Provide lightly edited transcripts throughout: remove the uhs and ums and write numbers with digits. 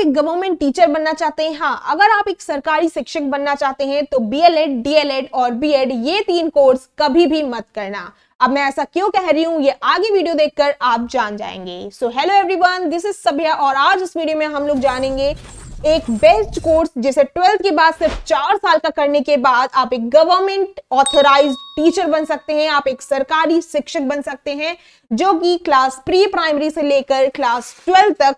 एक government teacher बनना चाहते हैं, हाँ अगर आप एक सरकारी शिक्षक बनना चाहते हैं तो BLED, DLED और BEd ये 3 कोर्स कभी भी मत करना। अब मैं ऐसा क्यों कह रही हूँ ये आगे वीडियो देखकर आप जान जाएंगे। So hello everyone, this is Sabhya और आज इस वीडियो में हम लोग जानेंगे एक बेस्ट कोर्स जिसे 12th के बाद सिर्फ 4 साल का करने के बाद आप एक गवर्नमेंट ऑथराइज्ड टीचर बन सकते हैं, आप एक सरकारी शिक्षक बन सकते हैं जो कि क्लास प्री प्राइमरी से लेकर क्लास 12 तक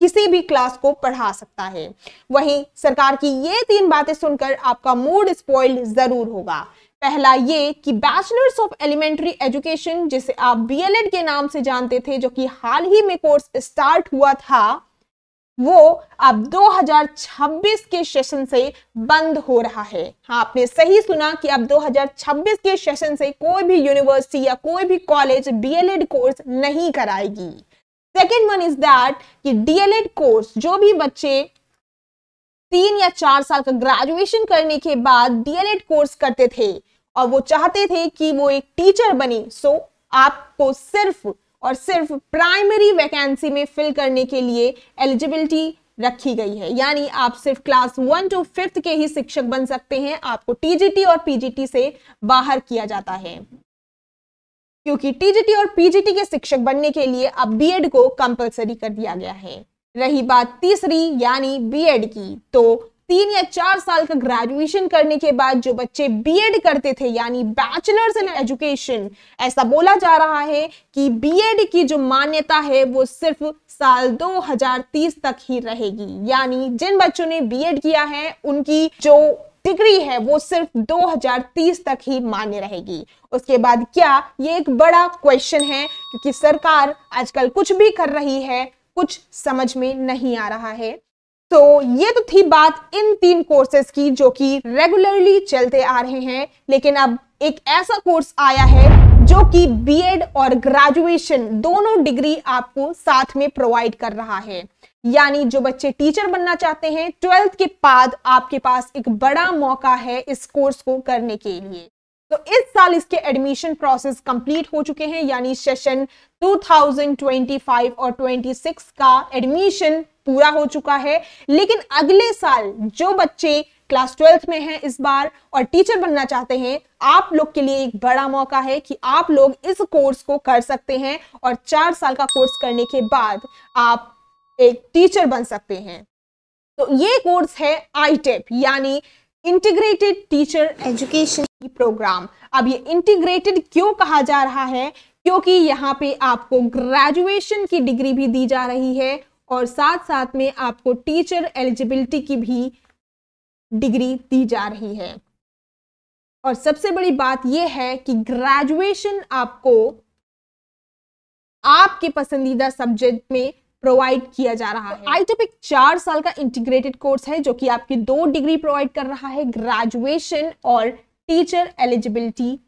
किसी भी क्लास को पढ़ा सकता है। वहीं सरकार की ये 3 बातें सुनकर आपका मूड स्पॉइल्ड जरूर होगा। पहला ये कि बैचलर्स ऑफ एलिमेंट्री एजुकेशन जिसे आप BLED के नाम से जानते थे, जो कि हाल ही में कोर्स स्टार्ट हुआ था, वो अब 2026 के सेशन से बंद हो रहा है। हाँ आपने सही सुना कि अब 2026 के सेशन से कोई भी यूनिवर्सिटी या कोई भी कॉलेज BLED कोर्स नहीं कराएगी। सेकेंड वन इज दैट कि DLED कोर्स जो भी बच्चे 3 या 4 साल का ग्रेजुएशन करने के बाद DLED कोर्स करते थे और वो चाहते थे कि वो एक टीचर बने, सो आपको सिर्फ और सिर्फ प्राइमरी वैकेंसी में फिल करने के लिए एलिजिबिलिटी रखी गई है। यानी आप सिर्फ क्लास 1 to 5th के ही शिक्षक बन सकते हैं, आपको TGT और PGT से बाहर किया जाता है, क्योंकि TGT और PGT के शिक्षक बनने के लिए अब BEd को कंपलसरी कर दिया गया है। रही बात तीसरी यानी BEd की, तो 3 या 4 साल का ग्रेजुएशन करने के बाद जो बच्चे BEd करते थे यानी बैचलर्स इन एजुकेशन, ऐसा बोला जा रहा है कि BEd की जो मान्यता है वो सिर्फ साल 2030 तक ही रहेगी। यानी जिन बच्चों ने BEd किया है उनकी जो डिग्री है वो सिर्फ 2030 तक ही मान्य रहेगी। उसके बाद क्या, ये एक बड़ा क्वेश्चन है, क्योंकि सरकार आजकल कुछ भी कर रही है, कुछ समझ में नहीं आ रहा है। तो ये तो थी बात इन 3 कोर्सेज की जो कि रेगुलरली चलते आ रहे हैं, लेकिन अब एक ऐसा कोर्स आया है जो कि BEd और ग्रेजुएशन दोनों डिग्री आपको साथ में प्रोवाइड कर रहा है। यानी जो बच्चे टीचर बनना चाहते हैं 12th के बाद आपके पास एक बड़ा मौका है इस कोर्स को करने के लिए। तो इस साल इसके एडमिशन प्रोसेस कंप्लीट हो चुके हैं, यानी सेशन 2025 और 26 का एडमिशन पूरा हो चुका है। लेकिन अगले साल जो बच्चे क्लास 12th में हैं इस बार और टीचर बनना चाहते हैं, आप लोग के लिए एक बड़ा मौका है कि आप लोग इस कोर्स को कर सकते हैं और 4 साल का कोर्स करने के बाद आप एक टीचर बन सकते हैं। तो ये कोर्स है ITEP यानी इंटीग्रेटेड टीचर एजुकेशन प्रोग्राम। अब ये इंटीग्रेटेड क्यों कहा जा रहा है, क्योंकि यहाँ पे आपको ग्रेजुएशन की डिग्री भी दी जा रही है और साथ साथ में आपको टीचर एलिजिबिलिटी की भी डिग्री दी जा रही है। और सबसे बड़ी बात यह है कि ग्रेजुएशन आपको आपके पसंदीदा सब्जेक्ट में प्रोवाइड किया जा रहा है। ITEP एक 4 साल का इंटीग्रेटेड कोर्स है जो कि आपकी 2 डिग्री प्रोवाइड कर रहा है, ग्रेजुएशन और टीचर एलिजिबिलिटी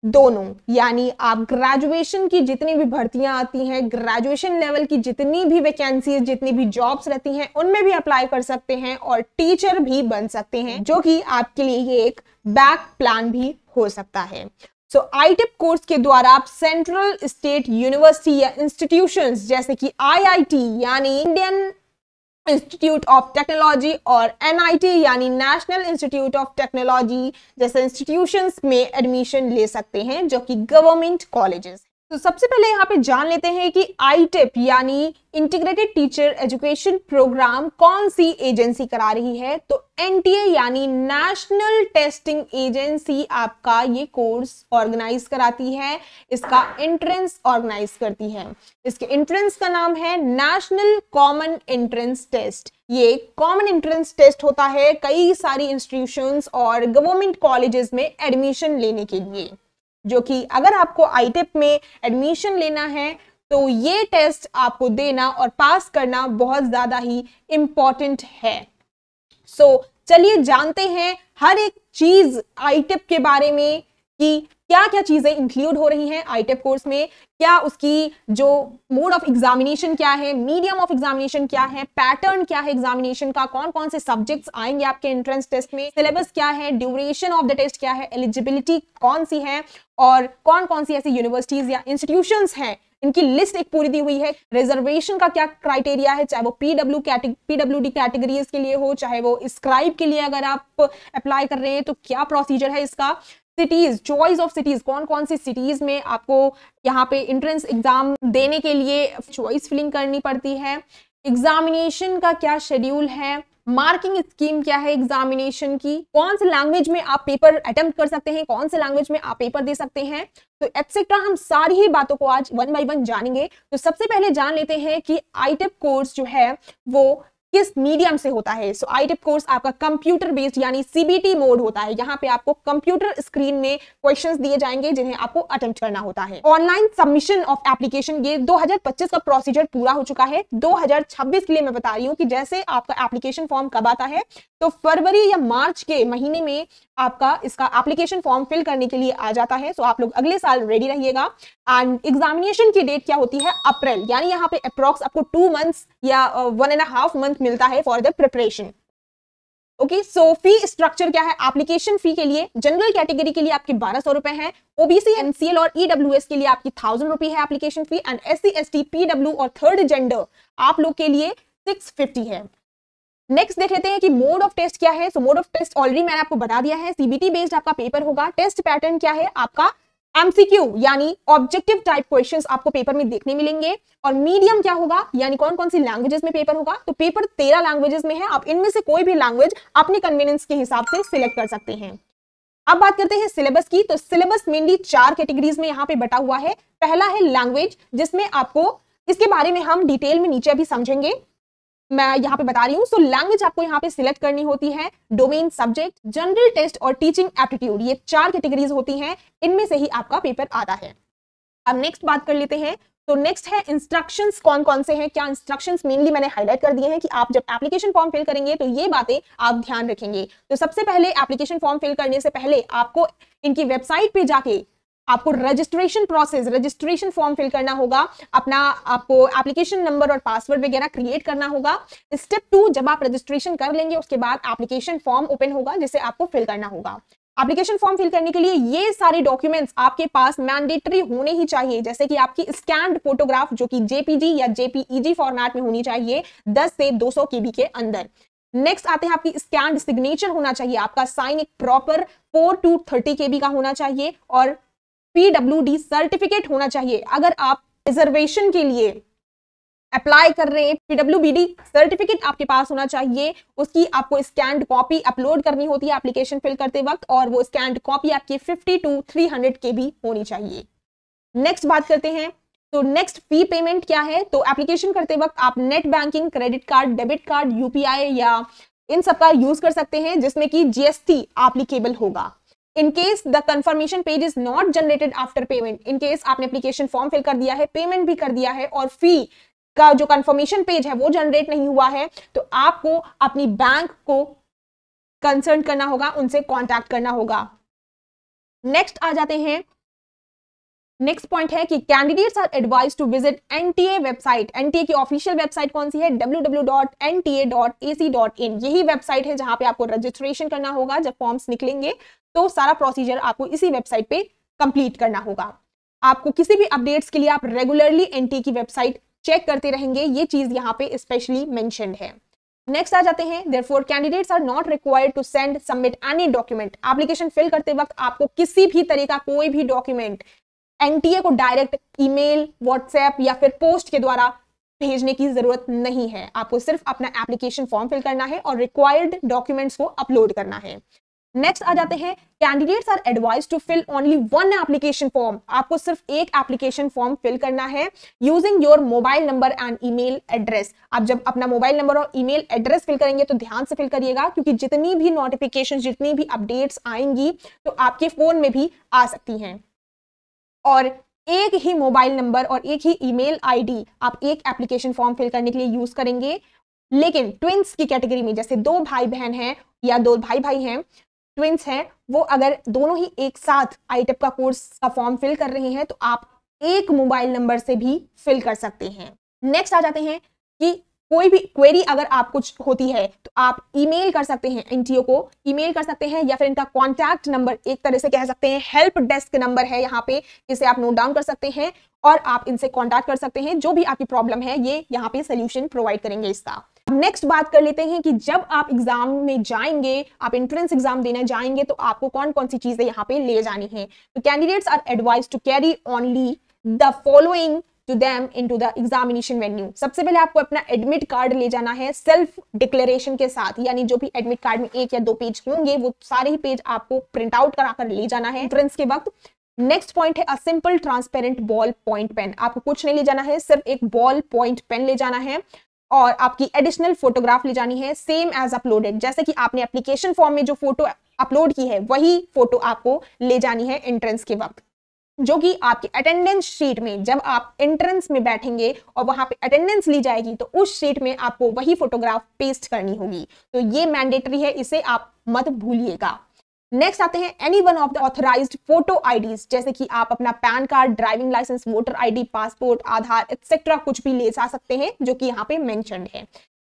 दोनों। यानी आप ग्रेजुएशन की जितनी भी भर्तियां आती हैं, ग्रेजुएशन लेवल की जितनी भी वैकेंसीज, जितनी भी जॉब्स रहती हैं, उनमें भी अप्लाई कर सकते हैं और टीचर भी बन सकते हैं, जो कि आपके लिए ये एक बैक प्लान भी हो सकता है। सो ITEP कोर्स के द्वारा आप सेंट्रल स्टेट यूनिवर्सिटी या इंस्टीट्यूशंस जैसे कि IIT यानी इंडियन इंस्टीट्यूट ऑफ टेक्नोलॉजी और NIT यानी नेशनल इंस्टीट्यूट ऑफ टेक्नोलॉजी जैसे इंस्टीट्यूशंस में एडमिशन ले सकते हैं, जो कि गवर्नमेंट कॉलेजेस। तो सबसे पहले यहाँ पे जान लेते हैं कि ITEP यानी इंटीग्रेटेड टीचर एजुकेशन प्रोग्राम कौन सी एजेंसी करा रही है। तो NTA यानी नेशनल टेस्टिंग एजेंसी आपका ये कोर्स ऑर्गेनाइज कराती है, इसका एंट्रेंस ऑर्गेनाइज करती है। इसके एंट्रेंस का नाम है नेशनल कॉमन एंट्रेंस टेस्ट। ये कॉमन एंट्रेंस टेस्ट होता है कई सारी इंस्टीट्यूशंस और गवर्नमेंट कॉलेजेस में एडमिशन लेने के लिए, जो कि अगर आपको ITEP में एडमिशन लेना है तो ये टेस्ट आपको देना और पास करना बहुत ज्यादा ही इंपॉर्टेंट है। सो चलिए जानते हैं हर एक चीज ITEP के बारे में कि क्या क्या चीजें इंक्लूड हो रही हैं ITEP कोर्स में, क्या उसकी जो मोड ऑफ एग्जामिनेशन क्या है, मीडियम ऑफ एग्जामिनेशन क्या है, पैटर्न क्या है एग्जामिनेशन का, कौन कौन से सब्जेक्ट्स आएंगे आपके एंट्रेंस टेस्ट में, सिलेबस क्या है, ड्यूरेशन ऑफ द टेस्ट क्या है, एलिजिबिलिटी कौन सी है और कौन कौन सी ऐसी यूनिवर्सिटीज या इंस्टीट्यूशंस हैं इनकी लिस्ट एक पूरी दी हुई है। रिजर्वेशन का क्या क्राइटेरिया है, चाहे वो पीडब्ल्यूडी कैटेगरीज के लिए हो, चाहे वो स्क्राइब के लिए अगर आप अप्लाई कर रहे हैं तो क्या प्रोसीजर है इसका। सिटीज, चॉइस ऑफ सिटीज, कौन कौन सी सिटीज में आपको यहाँ पे एंट्रेंस एग्जाम देने के लिए चॉइस फिलिंग करनी पड़ती है। एग्जामिनेशन का क्या शेड्यूल है, मार्किंग स्कीम क्या है एग्जामिनेशन की, कौन से लैंग्वेज में आप पेपर अटेम्प्ट कर सकते हैं, कौन से लैंग्वेज में आप पेपर दे सकते हैं, तो एटसेट्रा हम सारी ही बातों को आज 1 बाय 1 जानेंगे। तो सबसे पहले जान लेते हैं कि आईटेप कोर्स जो है वो किस मीडियम से होता है। सो आईटेप कोर्स आपका कंप्यूटर बेस्ड यानी सीबीटी मोड होता है। यहाँ पे आपको कंप्यूटर स्क्रीन में क्वेश्चंस दिए जाएंगे जिन्हें आपको अटेम्प्ट करना होता है। ऑनलाइन सबमिशन ऑफ एप्लीकेशन, ये 2025 का प्रोसीजर पूरा हो चुका है। 2026 के लिए मैं बता रही हूँ कि जैसे आपका एप्लीकेशन फॉर्म कब आता है, तो फरवरी या मार्च के महीने में आपका इसका एप्लीकेशन फॉर्म फिल करने के लिए आ जाता है। सो आप लोग अगले साल रेडी रहिएगा। एंड एग्जामिनेशन की डेट क्या होती है, अप्रैल, यानी यहाँ पे अप्रॉक्स आपको 2 मंथ्स या 1.5 मंथ मिलता है for the preparation. Okay, so fee structure क्या है एप्लीकेशन फी के लिए। जनरल कैटेगरी के लिए आपके 1200 रुपए है, ओबीसी, एनसीएल और ईडब्ल्यूएस के लिए आपकी 1000 रुपए है application fee, and SC, ST, PwD और थर्ड जेंडर आप लोग के लिए 650 है। नेक्स्ट देख लेते हैं कि मोड ऑफ टेस्ट क्या है। So mode of test already मैंने आपको बता दिया है, सीबीटी बेस्ड आपका पेपर होगा। टेस्ट पैटर्न क्या है आपका, एमसीक्यू यानी ऑब्जेक्टिव टाइप क्वेश्चंस आपको पेपर में देखने मिलेंगे। और मीडियम क्या होगा, यानी कौन कौन सी लैंग्वेजेस में पेपर होगा, तो पेपर 13 लैंग्वेजेस में है। आप इनमें से कोई भी लैंग्वेज अपने कन्वीनियंस के हिसाब से सिलेक्ट कर सकते हैं। अब बात करते हैं सिलेबस की। तो सिलेबस मेनली 4 कैटेगरीज में यहाँ पे बटा हुआ है। पहला है लैंग्वेज, जिसमें आपको इसके बारे में हम डिटेल में नीचे अभी समझेंगे, मैं यहाँ पे बता रही हूँ। सो लैंग्वेज आपको यहाँ पे सिलेक्ट करनी होती है। डोमेन, सब्जेक्ट, जनरल टेस्ट और टीचिंग एप्टीट्यूड, ये 4 कैटेगरीज होती हैं, इनमें से ही आपका पेपर आता है। अब नेक्स्ट बात कर लेते हैं। तो नेक्स्ट है इंस्ट्रक्शंस, कौन कौन से हैं, क्या इंस्ट्रक्शंस मेनली मैंने हाईलाइट कर दिए हैं कि आप जब एप्लीकेशन फॉर्म फिल करेंगे तो ये बातें आप ध्यान रखेंगे। तो सबसे पहले एप्लीकेशन फॉर्म फिल करने से पहले आपको इनकी वेबसाइट पे जाके आपको registration process, registration form fill करना होगा। अपना आपको एप्लीकेशन नंबर और पासवर्ड वगैरह क्रिएट करना होगा। स्टेप 2, जब आप रजिस्ट्रेशन कर लेंगे उसके बाद एप्लीकेशन फॉर्म ओपन होगा जिसे आपको फिल करना होगा। एप्लीकेशन फॉर्म फिल करने के लिए ये सारे डॉक्यूमेंट्स आपके पास मैंडेटरी होने ही चाहिए, जैसे कि आपकी स्कैन्ड फोटोग्राफ जो कि जेपीजी या जेपीईजी फॉर्मेट में होनी चाहिए 10 से 200 केबी के अंदर। नेक्स्ट आते हैं आपकी स्कैन्ड सिग्नेचर होना चाहिए, आपका साइन एक प्रॉपर 4 to 30 केबी का होना चाहिए, और पीडब्ल्यूडी सर्टिफिकेट होना चाहिए। अगर आप रिजर्वेशन के लिए अप्लाई कर रहे हैं, पीडब्ल्यूबीडी सर्टिफिकेट आपके पास होना चाहिए। उसकी आपको स्कैन्ड कॉपी अपलोड करनी होती है एप्लीकेशन फिल करते वक्त, और वो स्कैन्ड कॉपी आपकी 50 to 300 केबी होनी चाहिए। नेक्स्ट बात करते हैं। तो नेक्स्ट फी पेमेंट क्या है। तो एप्लीकेशन करते वक्त आप net banking, credit card, debit card, UPI या इन सब का यूज कर सकते हैं, जिसमें कि जीएसटी एप्लीकेबल होगा। In case the confirmation page is not generated after payment, in case आपने एप्लीकेशन फॉर्म फिल कर दिया है, पेमेंट भी कर दिया है और फी का जो कंफर्मेशन पेज है वो जनरेट नहीं हुआ है, तो आपको अपनी बैंक को कंसर्न करना होगा, उनसे कांटेक्ट करना होगा। नेक्स्ट आ जाते हैं। नेक्स्ट पॉइंट है कि candidates are advised to visit NTA website. NTA की ऑफिशियल वेबसाइट कौन सी है, www.nta.ac.in। यही वेबसाइट है जहां पे आपको रजिस्ट्रेशन करना होगा। जब फॉर्म्स निकलेंगे तो सारा प्रोसीजर आपको इसी वेबसाइट पे कंप्लीट करना होगा। आपको किसी भी अपडेट्स के लिए आप रेगुलरली एनटीए की वेबसाइट चेक करते रहेंगे, ये चीज यहाँ पे स्पेशली मेंशन्ड है। नेक्स्ट आ जाते हैं। Therefore candidates are not required to send submit any document. Application fill करते वक्त आपको किसी भी तरह का कोई भी डॉक्यूमेंट एनटीए को डायरेक्ट ईमेल, व्हाट्सएप या फिर पोस्ट के द्वारा भेजने की जरूरत नहीं है। आपको सिर्फ अपना एप्लीकेशन फॉर्म फिल करना है और रिक्वायर्ड डॉक्यूमेंट्स को अपलोड करना है। नेक्स्ट आ जाते हैं। Candidates are advised to fill only one application form. आपको सिर्फ एक एप्लीकेशन फॉर्म फिल करना है using your mobile number and email address. आप जब अपना मोबाइल नंबर और ईमेल एड्रेस फिल करेंगे तो ध्यान से फिल करिएगा, क्योंकि जितनी भी नोटिफिकेशन, जितनी भी अपडेट्स आएंगी तो आपके फोन में भी आ सकती हैं। और एक ही मोबाइल नंबर और एक ही ईमेल आईडी आप एक एप्लीकेशन फॉर्म फिल करने के लिए यूज करेंगे। लेकिन ट्विंस की कैटेगरी में, जैसे 2 भाई बहन हैं या 2 भाई भाई हैं, ट्विंस हैं, वो अगर दोनों ही एक साथ आईटेप का कोर्स का फॉर्म फिल कर रहे हैं तो आप एक मोबाइल नंबर से भी फिल कर सकते हैं। नेक्स्ट आ जाते हैं कि कोई भी क्वेरी अगर आप कुछ होती है तो आप ईमेल कर सकते हैं, एनटीओ को ईमेल कर सकते हैं, या फिर इनका कॉन्टैक्ट नंबर एक तरह से कह सकते हैं हेल्प डेस्क नंबर है यहाँ पे, इसे आप नोट डाउन कर सकते हैं और आप इनसे कॉन्टैक्ट कर सकते हैं। जो भी आपकी प्रॉब्लम है ये यहाँ पे सोल्यूशन प्रोवाइड करेंगे इसका। नेक्स्ट बात कर लेते हैं कि जब आप एग्जाम में जाएंगे, आप एंट्रेंस एग्जाम देने जाएंगे तो आपको कौन कौन सी चीजें यहाँ पे ले जानी है। तो candidates are advised to carry only the following to them into the examination venue। सबसे पहले आपको अपना एडमिट कार्ड ले जाना है सेल्फ डिक्लेरेशन के साथ, यानी जो भी एडमिट कार्ड में 1 या 2 पेज होंगे वो सारे ही पेज आपको प्रिंट आउट कराकर ले जाना है एंट्रेंस के वक्त। नेक्स्ट पॉइंट है a simple transparent ball point pen. आपको कुछ नहीं ले जाना है, सिर्फ एक बॉल पॉइंट पेन ले जाना है और आपकी एडिशनल फोटोग्राफ ले जानी है सेम एज अपलोडेड। जैसे कि आपने एप्लीकेशन फॉर्म में जो फोटो अपलोड की है वही फोटो आपको ले जानी है एंट्रेंस के वक्त, जो कि आपके अटेंडेंस शीट में जब आप एंट्रेंस में बैठेंगे और वहां पे अटेंडेंस ली जाएगी तो उस शीट में आपको वही फोटोग्राफ पेस्ट करनी होगी। तो ये मैंडेटरी है, इसे आप मत भूलिएगा। नेक्स्ट आते हैं any one of the authorised photo IDs, जैसे कि आप अपना PAN card, driving licence, voter ID, passport, Aadhaar etcetera कुछ भी ले जा सकते हैं जो कि यहाँ पे मेंशन्ड है।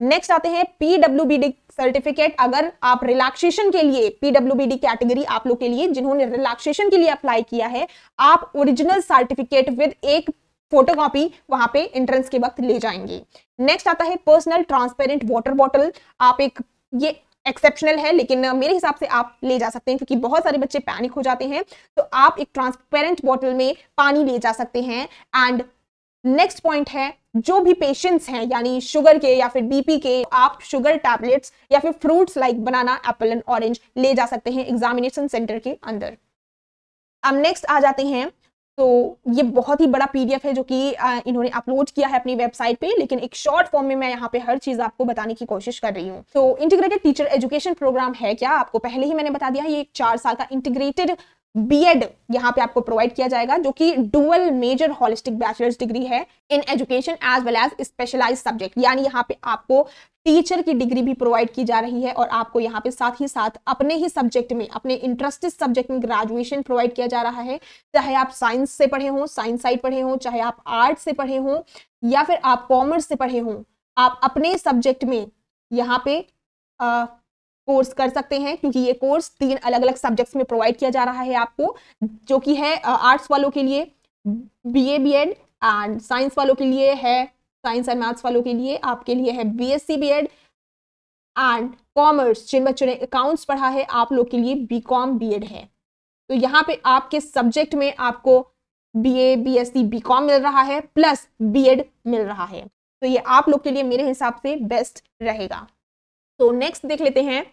नेक्स्ट आते हैं पीडब्ल्यूबीडी सर्टिफिकेट। अगर आप रिलैक्सेशन के लिए, पीडब्ल्यूबीडी कैटेगरी आप लोग के लिए जिन्होंने रिलैक्सेशन के लिए अप्लाई किया है, आप ओरिजिनल सर्टिफिकेट विद एक फोटोकॉपी वहां पे एंट्रेंस के वक्त ले जाएंगे। नेक्स्ट आता है पर्सनल ट्रांसपेरेंट वाटर बॉटल। आप एक, ये एक्सेप्शनल है लेकिन मेरे हिसाब से आप ले जा सकते हैं क्योंकि बहुत सारे बच्चे पैनिक हो जाते हैं, तो आप एक ट्रांसपेरेंट बॉटल में पानी ले जा सकते हैं। एंड नेक्स्ट पॉइंट है जो भी पेशेंट्स हैं यानी शुगर के या फिर बीपी के, आप शुगर टैबलेट्स या फिर fruits like banana, Apple and orange ले जा सकते हैं एग्जामिनेशन सेंटर के अंदर। अब नेक्स्ट आ जाते हैं, तो ये बहुत ही बड़ा पीडीएफ है जो कि इन्होंने अपलोड किया है अपनी वेबसाइट पे, लेकिन एक शॉर्ट फॉर्म में मैं यहाँ पे हर चीज आपको बताने की कोशिश कर रही हूँ। तो इंटीग्रेटेड टीचर एजुकेशन प्रोग्राम है क्या, आपको पहले ही मैंने बता दिया, ये 4 साल का इंटीग्रेटेड बीएड यहाँ पे आपको प्रोवाइड किया जाएगा, जो कि dual major holistic bachelor's degree है in education as well as specialised subject. यानी यहाँ पे आपको टीचर की डिग्री भी प्रोवाइड की जा रही है और आपको यहाँ पे साथ ही साथ अपने ही सब्जेक्ट में, अपने इंटरेस्टेड सब्जेक्ट में ग्रेजुएशन प्रोवाइड किया जा रहा है। चाहे आप साइंस से पढ़े हों, साइंस साइड पढ़े हों, चाहे आप आर्ट से पढ़े हों या फिर आप कॉमर्स से पढ़े हों, आप अपने सब्जेक्ट में यहाँ पे कोर्स कर सकते हैं, क्योंकि ये कोर्स 3 अलग अलग सब्जेक्ट्स में प्रोवाइड किया जा रहा है आपको, जो कि है आर्ट्स वालों के लिए बीए बीएड, एंड साइंस वालों के लिए है, साइंस एंड मैथ्स वालों के लिए आपके लिए है बीएससी बीएड, एंड कॉमर्स जिन बच्चों ने अकाउंट्स पढ़ा है आप लोग के लिए बीकॉम बीएड है। तो यहाँ पे आपके सब्जेक्ट में आपको बीए बीएससी बीकॉम मिल रहा है प्लस बीएड मिल रहा है, तो ये आप लोग के लिए मेरे हिसाब से बेस्ट रहेगा। तो नेक्स्ट देख लेते हैं।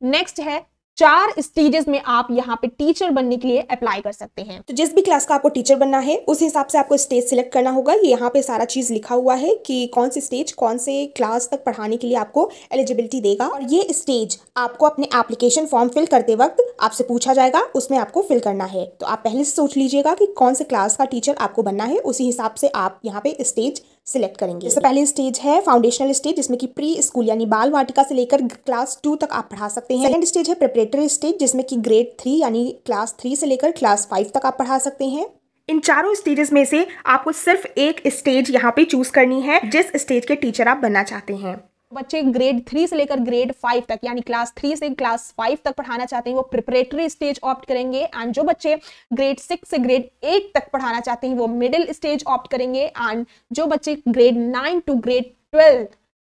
नेक्स्ट है 4 स्टेजेस में आप यहाँ पे टीचर बनने के लिए अप्लाई कर सकते हैं। तो जिस भी क्लास का आपको टीचर बनना है उस हिसाब से आपको स्टेज सिलेक्ट करना होगा। ये यहाँ पे सारा चीज लिखा हुआ है कि कौन सी स्टेज कौन से क्लास तक पढ़ाने के लिए आपको एलिजिबिलिटी देगा, और ये स्टेज आपको अपने एप्लीकेशन फॉर्म फिल करते वक्त आपसे पूछा जाएगा, उसमें आपको फिल करना है। तो आप पहले से सोच लीजिएगा कि कौन से क्लास का टीचर आपको बनना है, उसी हिसाब से आप यहाँ पे स्टेज सिलेक्ट करेंगे। जैसे पहली स्टेज है फाउंडेशनल स्टेज, जिसमें कि प्री स्कूल यानी बाल वाटिका से लेकर क्लास 2 तक आप पढ़ा सकते हैं। सेकंड स्टेज है प्रिपरेटरी स्टेज, जिसमें कि ग्रेड 3 यानी क्लास 3 से लेकर क्लास 5 तक आप पढ़ा सकते हैं। इन चारों स्टेजेस में से आपको सिर्फ एक स्टेज यहाँ पे चूज करनी है जिस स्टेज के टीचर आप बनना चाहते हैं। बच्चे ग्रेड 3 से लेकर ग्रेड 5 तक यानी क्लास 3 से क्लास 5 तक पढ़ाना चाहते हैं वो प्रिपरेटरी स्टेज ऑप्ट करेंगे, एंड जो बच्चे ग्रेड 6 से ग्रेड 8 तक पढ़ाना चाहते हैं वो मिडिल स्टेज ऑप्ट करेंगे, एंड जो बच्चे ग्रेड 9 टू ग्रेड 12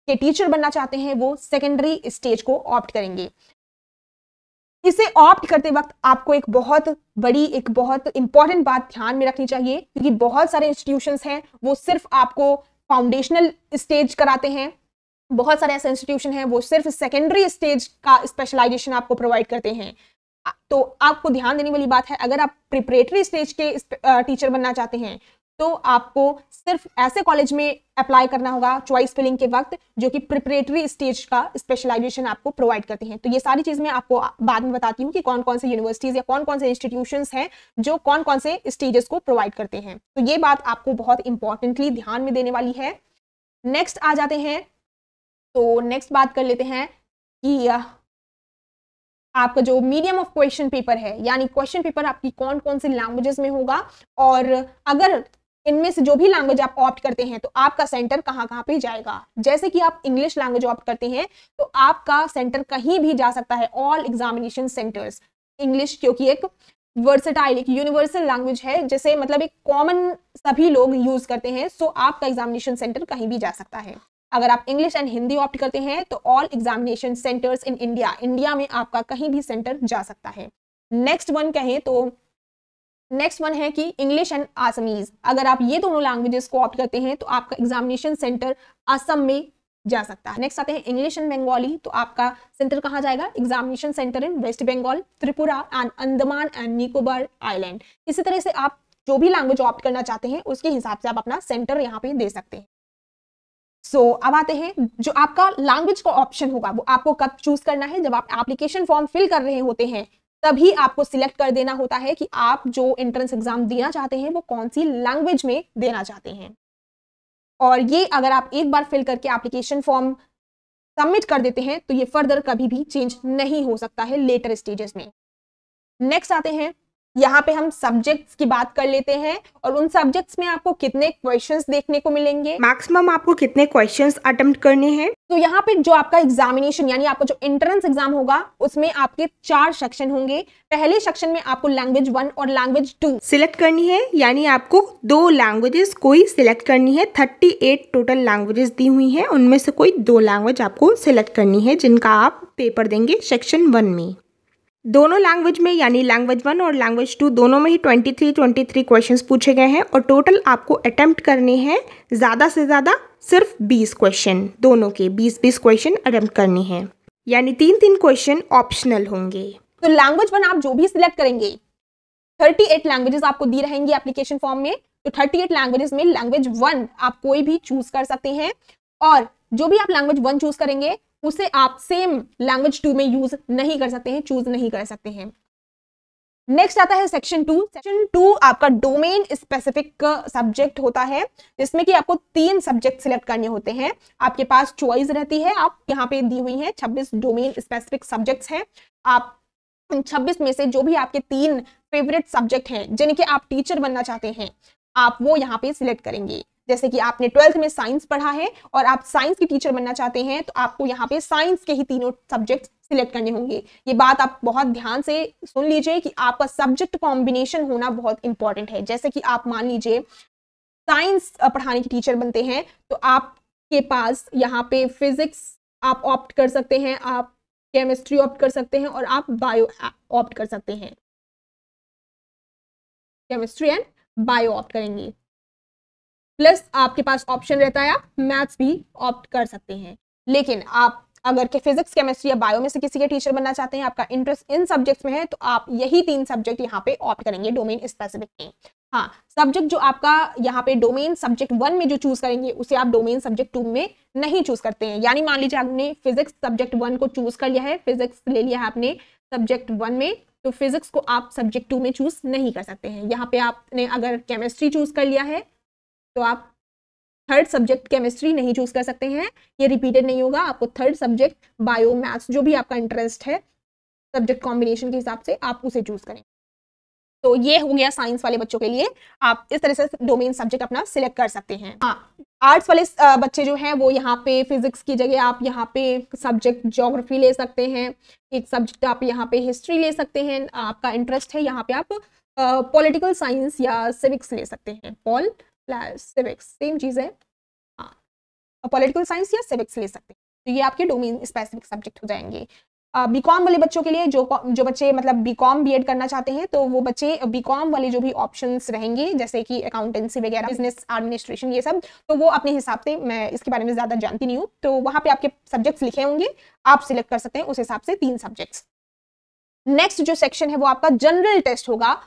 के टीचर बनना चाहते हैं वो सेकेंडरी स्टेज को ऑप्ट करेंगे। इसे ऑप्ट करते वक्त आपको एक बहुत बड़ी, एक बहुत इंपॉर्टेंट बात ध्यान में रखनी चाहिए, क्योंकि बहुत सारे इंस्टीट्यूशंस हैं वो सिर्फ आपको फाउंडेशनल स्टेज कराते हैं, बहुत सारे ऐसे इंस्टीट्यूशन हैं वो सिर्फ सेकेंडरी स्टेज का स्पेशलाइजेशन आपको प्रोवाइड करते हैं। तो आपको ध्यान देने वाली बात है, अगर आप प्रिपरेटरी स्टेज के टीचर बनना चाहते हैं तो आपको सिर्फ ऐसे कॉलेज में अप्लाई करना होगा चॉइस फिलिंग के वक्त जो कि प्रिपरेटरी स्टेज का स्पेशलाइजेशन आपको प्रोवाइड करते हैं। तो ये सारी चीज मैं आपको बाद में बताती हूँ कि कौन कौन से यूनिवर्सिटीज या कौन कौन से इंस्टीट्यूशंस हैं जो कौन कौन से स्टेजेस को प्रोवाइड करते हैं। तो ये बात आपको बहुत इंपॉर्टेंटली ध्यान में देने वाली है। नेक्स्ट आ जाते हैं, तो नेक्स्ट बात कर लेते हैं कि आपका जो मीडियम ऑफ क्वेश्चन पेपर है, यानी क्वेश्चन पेपर आपकी कौन कौन सी लैंग्वेजेस में होगा, और अगर इनमें से जो भी लैंग्वेज आप ऑप्ट करते हैं तो आपका सेंटर कहाँ कहाँ पे जाएगा। जैसे कि आप इंग्लिश लैंग्वेज ऑप्ट करते हैं तो आपका सेंटर कहीं भी जा सकता है, ऑल एग्जामिनेशन सेंटर्स। इंग्लिश क्योंकि एक वर्सेटाइल, एक यूनिवर्सल लैंग्वेज है, जैसे मतलब एक कॉमन सभी लोग यूज करते हैं, सो आपका एग्जामिनेशन सेंटर कहीं भी जा सकता है। अगर आप इंग्लिश एंड हिंदी ऑप्ट करते हैं तो all examination centres in India, India में आपका कहीं भी सेंटर जा सकता है। नेक्स्ट वन कहें तो नेक्स्ट वन है कि इंग्लिश एंड आसामीज, अगर आप ये दोनों लैंग्वेजेस को ऑप्ट करते हैं तो आपका एग्जामिनेशन सेंटर असम में जा सकता है। नेक्स्ट आते हैं इंग्लिश एंड बंगाली, तो आपका सेंटर कहाँ जाएगा, examination centre in West Bengal, Tripura and Andaman and Nicobar island. इसी तरह से आप जो भी लैंग्वेज ऑप्ट करना चाहते हैं उसके हिसाब से आप अपना सेंटर यहाँ पे दे सकते हैं। सो अब आते हैं जो आपका लैंग्वेज का ऑप्शन होगा वो आपको कब चूज करना है, जब आप एप्लीकेशन फॉर्म फिल कर रहे होते हैं तभी आपको सिलेक्ट कर देना होता है कि आप जो एंट्रेंस एग्जाम देना चाहते हैं वो कौन सी लैंग्वेज में देना चाहते हैं। और ये अगर आप एक बार फिल करके एप्लीकेशन फॉर्म सबमिट कर देते हैं तो ये फर्दर कभी भी चेंज नहीं हो सकता है लेटर स्टेजेस में। नेक्स्ट आते हैं, यहाँ पे हम सब्जेक्ट्स की बात कर लेते हैं और उन सब्जेक्ट्स में आपको कितने क्वेश्चंस देखने को मिलेंगे, मैक्सिमम आपको कितने क्वेश्चंस अटेम्प्ट करने हैं। तो यहाँ पे जो आपका एग्जामिनेशन यानी आपका जो एंट्रेंस एग्जाम होगा उसमें आपके 4 सेक्शन होंगे। पहले सेक्शन में आपको लैंग्वेज 1 और लैंग्वेज 2 सिलेक्ट करनी है, यानी आपको 2 लैंग्वेजेस कोई सिलेक्ट करनी है। 38 टोटल लैंग्वेजेस दी हुई हैं, उनमें से कोई 2 लैंग्वेज आपको सिलेक्ट करनी है जिनका आप पेपर देंगे सेक्शन 1 में। दोनों लैंग्वेज में यानी लैंग्वेज 1 और लैंग्वेज 2 दोनों में ही 23 क्वेश्चंस पूछे गए हैं और टोटल आपको अटेम्प्ट करने हैं ज़्यादा से ज़्यादा सिर्फ 20 क्वेश्चन, दोनों के 20 क्वेश्चन अटेम्प्ट करने हैं, यानी 3 क्वेश्चन ऑप्शनल होंगे। तो लैंग्वेज 1 आप जो भी सिलेक्ट करेंगे, 38 लैंग्वेजेस आपको दी रहेंगी एप्लीकेशन फॉर्म में, तो 38 लैंग्वेजेस में लैंग्वेज 1 आप कोई भी चूज कर सकते हैं और जो भी आप लैंग्वेज 1 चूज करेंगे उसे आप सेम लैंग्वेज 2 में यूज नहीं कर सकते हैं, चूज नहीं कर सकते हैं। नेक्स्ट आता है सेक्शन 2। सेक्शन 2 आपका डोमेन स्पेसिफिक सब्जेक्ट होता है जिसमें कि आपको 3 सब्जेक्ट सिलेक्ट करने होते हैं। आपके पास चॉइस रहती है, आप यहाँ पे दी हुई है 26 डोमेन स्पेसिफिक सब्जेक्ट्स हैं। आप 26 में से जो भी आपके 3 फेवरेट सब्जेक्ट हैं जिनके आप टीचर बनना चाहते हैं आप वो यहाँ पे सिलेक्ट करेंगे। जैसे कि आपने 12th में साइंस पढ़ा है और आप साइंस की टीचर बनना चाहते हैं तो आपको यहाँ पे साइंस के ही 3 सब्जेक्ट सिलेक्ट करने होंगे। ये बात आप बहुत ध्यान से सुन लीजिए कि आपका सब्जेक्ट कॉम्बिनेशन होना बहुत इंपॉर्टेंट है। जैसे कि आप मान लीजिए साइंस पढ़ाने की टीचर बनते हैं तो आपके पास यहाँ पे फिजिक्स आप ऑप्ट कर सकते हैं, आप केमिस्ट्री ऑप्ट कर सकते हैं और आप बायो ऑप्ट कर सकते हैं। केमिस्ट्री एंड बायो ऑप्ट करेंगे, प्लस आपके पास ऑप्शन रहता है आप मैथ्स भी ऑप्ट कर सकते हैं। लेकिन आप अगर के फिजिक्स केमिस्ट्री या बायो में से किसी के टीचर बनना चाहते हैं, आपका इंटरेस्ट इन सब्जेक्ट्स में है तो आप यही 3 सब्जेक्ट यहाँ पे ऑप्ट करेंगे डोमेन स्पेसिफिक में। हाँ, सब्जेक्ट जो आपका यहाँ पे डोमेन सब्जेक्ट 1 में जो चूज करेंगे उसे आप डोमेन सब्जेक्ट 2 में नहीं चूज करते हैं। यानी मान लीजिए आपने फिजिक्स सब्जेक्ट 1 को चूज कर लिया है, फिजिक्स ले लिया है आपने सब्जेक्ट 1 में, तो फिजिक्स को आप सब्जेक्ट 2 में चूज नहीं कर सकते हैं। यहाँ पे आपने अगर केमिस्ट्री चूज कर लिया है तो आप 3rd सब्जेक्ट केमिस्ट्री नहीं चूज कर सकते हैं, ये रिपीटेड नहीं होगा। आपको 3rd सब्जेक्ट बायो मैथ्स जो भी आपका इंटरेस्ट है सब्जेक्ट कॉम्बिनेशन के हिसाब से आप उसे चूज करें। तो ये हो गया साइंस वाले बच्चों के लिए, आप इस तरह से डोमेन सब्जेक्ट अपना सिलेक्ट कर सकते हैं। हाँ, आर्ट्स वाले बच्चे जो हैं वो यहाँ पे फिजिक्स की जगह आप यहाँ पे सब्जेक्ट ज्योग्राफी ले सकते हैं, एक सब्जेक्ट आप यहाँ पे हिस्ट्री ले सकते हैं। आपका इंटरेस्ट है यहाँ पे आप पॉलिटिकल साइंस या सिविक्स ले सकते हैं, पॉल प्लस सिविक्स सेम चीज़ है, हाँ, पॉलिटिकल साइंस या सिविक्स ले सकते हैं। तो ये आपके डोमेन स्पेसिफिक सब्जेक्ट हो जाएंगे। बीकॉम वाले बच्चों के लिए जो बच्चे मतलब बीकॉम बीएड करना चाहते हैं तो वो बच्चे बीकॉम वाले जो भी ऑप्शंस रहेंगे जैसे कि अकाउंटेंसी वगैरह, बिजनेस एडमिनिस्ट्रेशन, ये सब, तो वो अपने हिसाब से, मैं इसके बारे में ज़्यादा जानती नहीं हूँ, तो वहाँ पे आपके सब्जेक्ट्स लिखे होंगे, आप सिलेक्ट कर सकते हैं उस हिसाब से 3 सब्जेक्ट्स। नेक्स्ट जो सेक्शन है वो आपका जनरल टेस्ट होगा।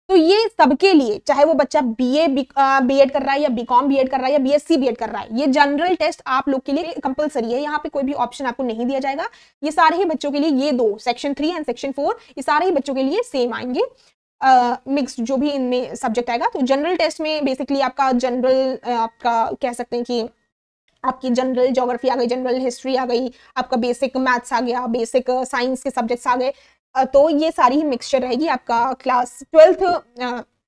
तो ये सबके लिए, चाहे वो बच्चा बीए बीएड कर रहा है या बीकॉम बीएड कर रहा है या बीएससी बीएड कर रहा है, ये जनरल टेस्ट आप लोग के लिए कंपलसरी है। यहाँ पे कोई भी ऑप्शन आपको नहीं दिया जाएगा। ये सारे ही बच्चों के लिए, ये 2 सेक्शन 3 एंड सेक्शन 4, ये सारे ही बच्चों के लिए सेम आएंगे, मिक्स्ड जो भी इनमें सब्जेक्ट आएगा। तो जनरल टेस्ट में बेसिकली आपका जनरल, आपका कह सकते हैं कि आपकी जनरल ज्योग्राफी आ गई, जनरल हिस्ट्री आ गई, आपका बेसिक मैथ्स आ गया, बेसिक साइंस के सब्जेक्ट्स आ गए, तो ये सारी ही मिक्सचर रहेगी। आपका क्लास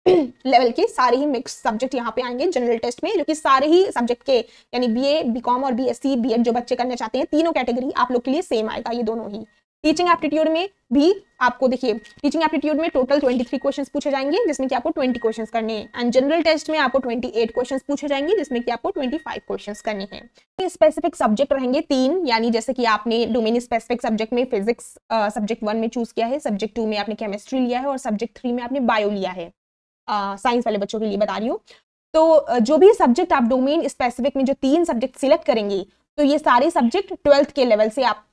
लेवल के सारे ही मिक्स सब्जेक्ट यहाँ पे आएंगे जनरल टेस्ट में, जो कि सारे ही सब्जेक्ट के यानी बीए, बीकॉम और बीएससी, बीएड जो बच्चे करना चाहते हैं, तीनों कैटेगरी आप लोग के लिए सेम आएगा, ये दोनों ही। टीचिंग एप्टीट्यूड में भी आपको देखिए, टीचिंग एप्टीट्यूड में टोटल 23 क्वेश्चंस पूछे जाएंगे, जिसमें कि आपको 20 क्वेश्चंस करने हैं, एंड जनरल टेस्ट में आपको 28 क्वेश्चंस पूछे जाएंगे, जिसमें कि आपको 25 क्वेश्चंस करने हैं। स्पेसिफिक सब्जेक्ट रहेंगे 3, यानी जैसे कि आपने डोमेन स्पेसिफिक सब्जेक्ट में फिजिक्स सब्जेक्ट 1 में चूज किया है, सब्जेक्ट 2 में आपने केमिस्ट्री लिया है और सब्जेक्ट 3 में आपने बायो लिया है, साइंस वाले बच्चों के लिए बता रही हूँ। तो जो भी सब्जेक्ट आप डोमेन स्पेसिफिक में जो 3 सब्जेक्ट सिलेक्ट करेंगे, तो ये सारे सब्जेक्ट 12th के लेवल से आपको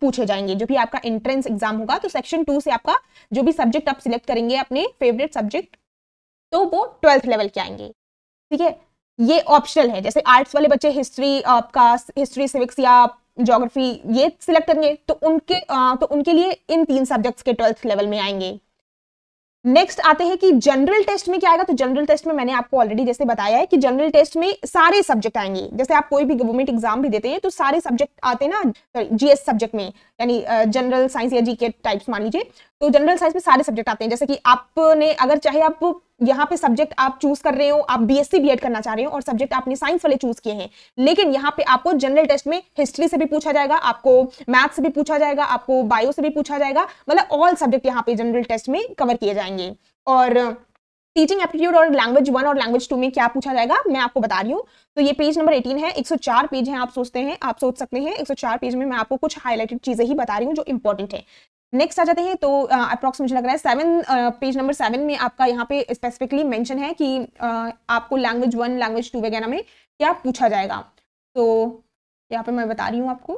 पूछे जाएंगे, जो भी आपका एंट्रेंस एग्जाम होगा। तो सेक्शन 2 से आपका जो भी सब्जेक्ट आप सिलेक्ट करेंगे अपने फेवरेट सब्जेक्ट, तो वो 12th लेवल के आएंगे, ठीक है। ये ऑप्शनल है, जैसे आर्ट्स वाले बच्चे हिस्ट्री, आपका हिस्ट्री, सिविक्स या ज्योग्राफी ये सिलेक्ट करेंगे, तो उनके लिए इन 3 सब्जेक्ट्स के 12th लेवल में आएंगे। नेक्स्ट आते हैं कि जनरल टेस्ट में क्या आएगा। तो जनरल टेस्ट में मैंने आपको ऑलरेडी जैसे बताया है कि जनरल टेस्ट में सारे सब्जेक्ट आएंगे। जैसे आप कोई भी गवर्नमेंट एग्जाम भी देते हैं तो सारे सब्जेक्ट आते हैं ना, जीएस सब्जेक्ट में, यानी जनरल साइंस या जीके टाइप्स मान लीजिए। तो जनरल साइंस में सारे सब्जेक्ट आते हैं। जैसे कि आपने अगर चाहे आप यहाँ पे सब्जेक्ट आप चूज कर रहे हो, आप बीएससी बीएड करना चाह रहे हो और सब्जेक्ट आपने साइंस वाले चूज किए हैं, लेकिन यहाँ पे आपको जनरल टेस्ट में हिस्ट्री से भी पूछा जाएगा, आपको मैथ्स से भी पूछा जाएगा, आपको बायो से भी पूछा जाएगा, मतलब ऑल सब्जेक्ट यहाँ पे जनरल टेस्ट में कवर किए जाएंगे। और टीचिंग एप्टीट्यूड और लैंग्वेज 1 और लैंग्वेज 2 में क्या पूछा जाएगा मैं आपको बता रही हूँ। तो ये पेज नंबर 18 है, 104 पेज है, आप सोच सकते हैं 104 पेज में मैं आपको कुछ हाईलाइटेड चीजें ही बता रही हूँ जो इंपॉर्टेंट है। नेक्स्ट आ जाते हैं, तो अप्रॉक्स मुझे लग रहा है पेज नंबर 7 में आपका यहाँ पे स्पेसिफिकली मेंशन है कि आपको लैंग्वेज 1 लैंग्वेज 2 वगैरह में क्या पूछा जाएगा। तो यहाँ पे मैं बता रही हूँ आपको,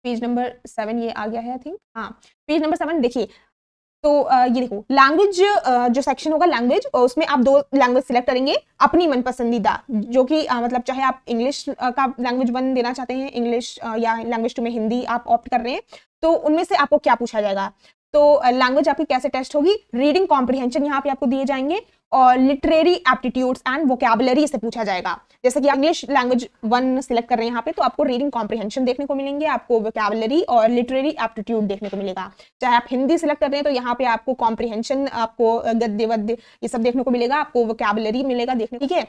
पेज नंबर 7 ये आ गया है आई थिंक, हाँ पेज नंबर 7 देखिए। तो ये देखो लैंग्वेज जो सेक्शन होगा लैंग्वेज, उसमें आप 2 लैंग्वेज सिलेक्ट करेंगे अपनी मन पसंदीदा, जो कि मतलब चाहे आप इंग्लिश का लैंग्वेज 1 देना चाहते हैं, इंग्लिश या लैंग्वेज 2 में हिंदी आप ऑप्ट कर रहे हैं, तो उनमें से आपको क्या पूछा जाएगा। तो लैंग्वेज आपकी कैसे टेस्ट होगी, रीडिंग कॉम्प्रिहेंशन यहाँ पे आपको दिए जाएंगे और लिटरेरी एप्टीट्यूड्स एंड वोकैबुलरी से पूछा जाएगा। जैसे कि आप इंग्लिश लैंग्वेज 1 सिलेक्ट कर रहे हैं यहाँ पे, तो आपको रीडिंग कॉम्प्रिहेंशन देखने को मिलेंगे, आपको वोकैबुलरी और लिटरेरी एप्टीट्यूड देखने को मिलेगा। चाहे आप हिंदी सिलेक्ट कर रहे हैं तो यहाँ पे आपको कॉम्प्रिहेंशन, आपको गद्य वद्य ये सब देखने को मिलेगा, आपको वोकैबुलरी मिलेगा देखने को, ठीक है।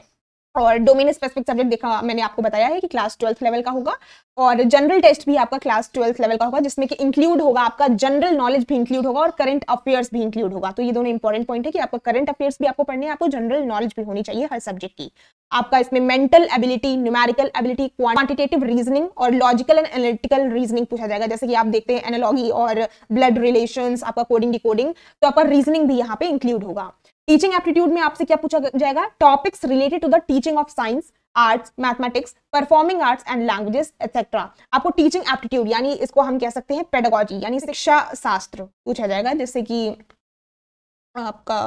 और डोमेन स्पेसिफिक सब्जेक्ट देखा मैंने आपको बताया है कि क्लास 12th लेवल का होगा, और जनरल टेस्ट भी आपका क्लास 12th लेवल का होगा, जिसमें कि इंक्लूड होगा आपका जनरल नॉलेज भी इंक्लूड होगा और करंट अफेयर्स भी इंक्लूड होगा। तो ये दोनों इंपॉर्टेंट पॉइंट है कि आपको करंट अफेयर्स भी आपको पढ़ने हैं, आपको जनरल नॉलेज भी होनी चाहिए हर सब्जेक्ट की। आपका इसमें mental ability, numerical ability, quantitative reasoning और लॉजिकल एंड एनालिटिकल रीजनिंग पूछा जाएगा। जैसे कि आप देखते हैं एनालॉजी और ब्लड रिलेशंस, आपका कोडिंग डिकोडिंग, तो आपका रीजनिंग भी यहाँ पे इंक्लूड होगा। टीचिंग एप्टीट्यूड में आपसे क्या पूछा जाएगा, topics related to the teaching of science, arts, mathematics, performing arts and languages etcetera. आपको टीचिंग एप्टीट्यूड यानी इसको हम कह सकते हैं पेडागोजी यानी शिक्षा शास्त्र पूछा जाएगा। जैसे कि आपका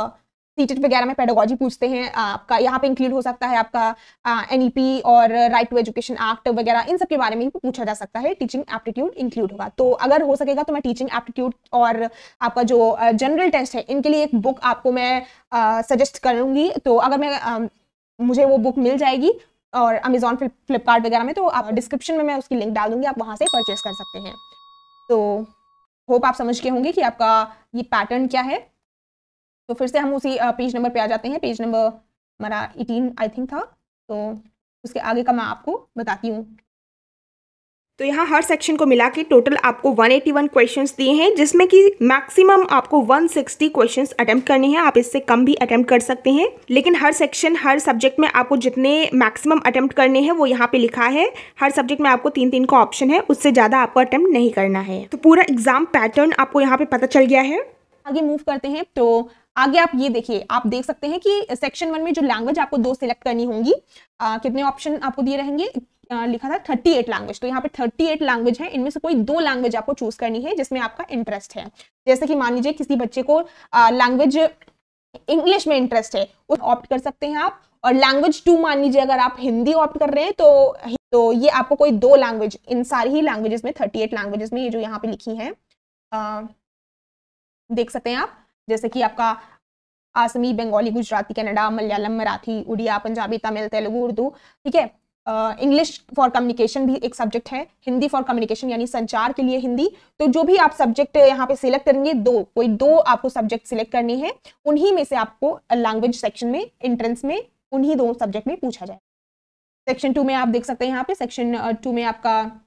सीटेट वगैरह में पेडागोजी पूछते हैं, आपका यहाँ पे इंक्लूड हो सकता है आपका एनईपी और राइट टू एजुकेशन एक्ट वगैरह, इन सब के बारे में पूछा जा सकता है, टीचिंग एप्टीट्यूड इंक्लूड होगा। तो अगर हो सकेगा तो मैं टीचिंग एप्टीट्यूड और आपका जो जनरल टेस्ट है इनके लिए एक बुक आपको मैं सजेस्ट करूंगी। तो अगर मैं मुझे वो बुक मिल जाएगी और अमेजॉन फ्लिपकार्ट वगैरह में, तो आप डिस्क्रिप्शन में मैं उसकी लिंक डाल दूंगी, आप वहां से परचेस कर सकते हैं। तो होप आप समझ के होंगे कि आपका ये पैटर्न क्या है। तो फिर से हम उसी पेज नंबर पे आ जाते हैं, पेज नंबर हमारा 18 आई थिंक था, तो उसके आगे का मैं आपको बताती हूँ। तो यहाँ हर सेक्शन को मिला के टोटल आपको 181 क्वेश्चंस दिए हैं, जिसमें कि मैक्सिमम आपको 160 क्वेश्चंस अटेम्प्ट करने हैं। आप इससे कम भी अटेम्प्ट कर सकते हैं, लेकिन हर सेक्शन हर सब्जेक्ट में आपको जितने मैक्सिमम अटेम्प्ट करने हैं वो यहाँ पे लिखा है। हर सब्जेक्ट में आपको 3-3 का ऑप्शन है, उससे ज़्यादा आपको अटेम्प्ट नहीं करना है। तो पूरा एग्जाम पैटर्न आपको यहाँ पे पता चल गया है। आगे मूव करते हैं, तो आगे आप ये देखिए, आप देख सकते हैं कि सेक्शन 1 में जो लैंग्वेज आपको 2 सिलेक्ट करनी होंगी, कितने ऑप्शन आपको दिए रहेंगे, लिखा था 38 लैंग्वेज। तो यहाँ पे 38 लैंग्वेज है, इनमें से कोई 2 लैंग्वेज आपको चूज करनी है जिसमें आपका इंटरेस्ट है। जैसे कि मान लीजिए किसी बच्चे को लैंग्वेज इंग्लिश में इंटरेस्ट है, वो ऑप्ट कर सकते हैं आप। और लैंग्वेज 2 मान लीजिए अगर आप हिंदी ऑप्ट कर रहे हैं तो ये आपको कोई 2 लैंग्वेज, इन सारी ही लैंग्वेजेस में 38 लैंग्वेजेस में ये जो यहाँ पे लिखी है देख सकते हैं आप। जैसे कि आपका आसमी, बंगाली, गुजराती, कन्नड़ा, मलयालम, मराठी, उड़िया, पंजाबी, तमिल, तेलुगु, उर्दू, ठीक है। इंग्लिश फॉर कम्युनिकेशन भी एक सब्जेक्ट है, हिंदी फॉर कम्युनिकेशन यानी संचार के लिए हिंदी। तो जो भी आप सब्जेक्ट यहाँ पे सिलेक्ट करेंगे, कोई दो आपको सब्जेक्ट सिलेक्ट करने हैं, उन्हीं में से आपको लैंग्वेज सेक्शन में एंट्रेंस में उन्हीं दो सब्जेक्ट में पूछा जाए। सेक्शन 2 में आप देख सकते हैं, यहाँ पे सेक्शन 2 में आपका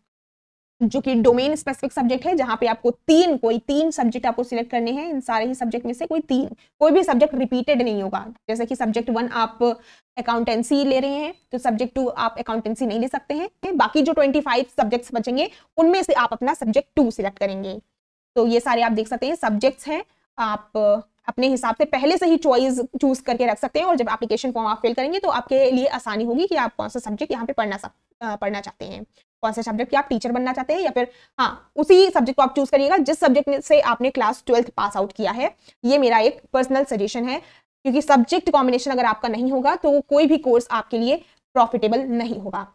जो कि डोमेन स्पेसिफिक सब्जेक्ट है, जहां पे आपको कोई तीन सब्जेक्ट आपको सिलेक्ट करने हैं। इन सारे ही सब्जेक्ट में से कोई भी सब्जेक्ट रिपीटेड नहीं होगा। जैसे कि सब्जेक्ट 1 आप अकाउंटेंसी ले रहे हैं तो सब्जेक्ट 2 आप अकाउंटेंसी नहीं ले सकते हैं। बाकी जो 25 सब्जेक्ट्स बचेंगे उनमें से आप अपना सब्जेक्ट 2 सिलेक्ट करेंगे। तो ये सारे आप देख सकते हैं सब्जेक्ट्स हैं, आप अपने हिसाब से पहले से ही चॉइस चूज करके रख सकते हैं, और जब एप्लीकेशन फॉर्म आप फिल करेंगे तो आपके लिए आसानी होगी कि आप कौन सा सब्जेक्ट यहाँ पे पढ़ना चाहते हैं, कौन से सब्जेक्ट के आप टीचर बनना चाहते हैं, या फिर उसी सब्जेक्ट को आप चूज करिएगा जिस सब्जेक्ट से आपने क्लास 12th पास आउट किया है। ये मेरा एक पर्सनल सजेशन है, क्योंकि सब्जेक्ट कॉम्बिनेशन अगर आपका नहीं होगा तो कोई भी कोर्स आपके लिए प्रॉफिटेबल नहीं होगा।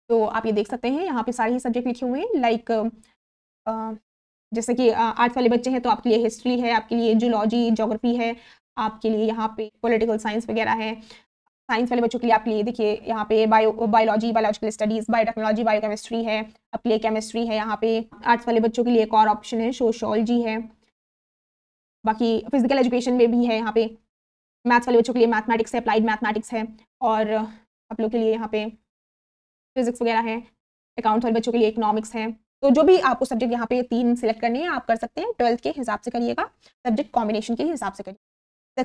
तो आप ये देख सकते हैं यहाँ पे सारे ही सब्जेक्ट लिखे हुए हैं, लाइक जैसे कि आर्ट्स वाले बच्चे हैं तो आपके लिए हिस्ट्री है, आपके लिए जूलॉजी ज्योग्राफी है, आपके लिए यहाँ पे पॉलिटिकल साइंस वगैरह है। साइंस वाले बच्चों के लिए आपके लिए देखिए यहाँ पे biology, biological studies, biotechnology, biochemistry है, आपके लिए केमिस्ट्री है। यहाँ पे आर्ट्स वाले बच्चों के लिए एक और ऑप्शन है, सोशियोलॉजी है। बाकी फिजिकल एजुकेशन में भी है यहाँ पे। मैथ्स वाले बच्चों के लिए मैथमेटिक्स है, अप्लाइड मैथमेटिक्स है, और आप लोग के लिए यहाँ पे फिजिक्स वगैरह है। अकाउंट्स वाले बच्चों के लिए इकोनॉमिक्स है। तो जो भी आपको सब्जेक्ट यहाँ पे 3 सिलेक्ट करने हैं आप कर सकते हैं, 12th के हिसाब से करिएगा, सब्जेक्ट कॉम्बिनेशन के हिसाब से करिए।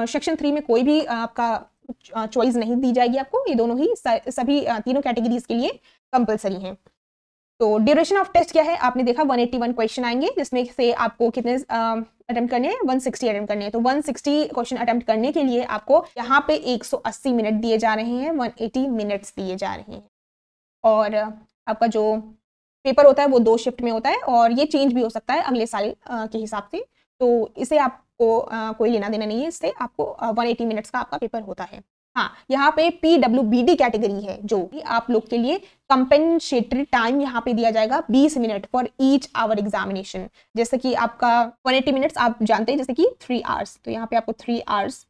सेक्शन 3 में कोई भी आपका चॉइस नहीं दी जाएगी आपको, ये दोनों ही सभी तीनों कैटेगरीज के लिए कंपलसरी हैं। तो ड्यूरेशन ऑफ टेस्ट क्या है, आपने देखा 181 क्वेश्चन आएंगे, जिसमें से आपको कितने अटेम्प्ट करने हैं, 160 अटेम्प्ट करने हैं। तो 160 क्वेश्चन अटेम्प्ट करने के लिए आपको यहाँ पे 180 मिनट दिए जा रहे हैं, 180 मिनट्स दिए जा रहे हैं। और आपका जो पेपर होता है वो 2 शिफ्ट में होता है, और ये चेंज भी हो सकता है अगले साल के हिसाब से। तो इसे आपको कोई लेना देना नहीं है, इससे आपको 180 मिनट्स का आपका पेपर होता है। हाँ, यहाँ पे PWBD कैटेगरी है, जो आप लोग के लिए कंपेंसेटरी टाइम यहाँ पे दिया जाएगा 20 minute for each hour examination. जैसे कि आपका 180 मिनट्स आप जानते हैं, जैसे कि 3 आवर्स, तो यहाँ पे आपको 3 आवर्स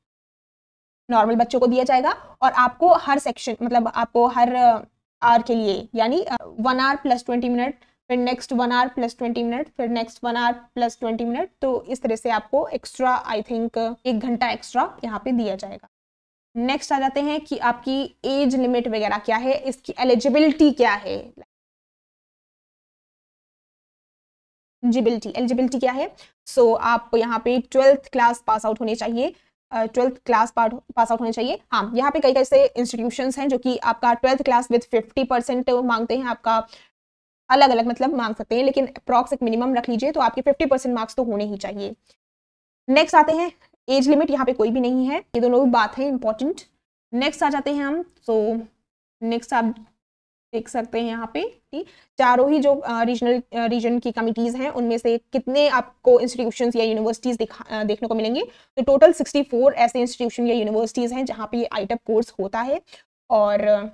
नॉर्मल बच्चों को दिया जाएगा, और आपको हर सेक्शन मतलब आपको हर आवर के लिए यानी 1 आवर प्लस 20 मिनट, फिर नेक्स्ट 1 आवर प्लस 20 मिनट, फिर नेक्स्ट 1 आवर प्लस 20 मिनट। तो इस तरह से आपको एक्स्ट्रा आई थिंक 1 घंटा एक्स्ट्रा यहाँ पे दिया जाएगा। नेक्स्ट आ जाते हैं कि आपकी एज लिमिट वगैरह क्या है, इसकी एलिजिबिलिटी क्या है। एलिजिबिलिटी क्या है, सो आप यहाँ पे 12th क्लास पास आउट होने चाहिए, 12th क्लास पास आउट होने चाहिए। हाँ, यहाँ पे कई ऐसे इंस्टीट्यूशंस हैं जो कि आपका 12th क्लास विद 50% मांगते हैं, आपका अलग अलग मतलब मांग सकते हैं, लेकिन अप्रॉक्स एक मिनिमम रख लीजिए, तो आपके 50% मार्क्स तो होने ही चाहिए। नेक्स्ट आते हैं एज लिमिट, यहाँ पे कोई भी नहीं है, ये दोनों बात है इंपॉर्टेंट। नेक्स्ट आ जाते हैं हम, सो नेक्स्ट आप देख सकते हैं यहाँ पे कि चारों ही जो रीजन की कमिटीज हैं उनमें से कितने आपको इंस्टीट्यूशंस या यूनिवर्सिटीज देखने को मिलेंगे। तो टोटल 64 ऐसे इंस्टीट्यूशन या यूनिवर्सिटीज हैं जहाँ पे आईटेप कोर्स होता है, और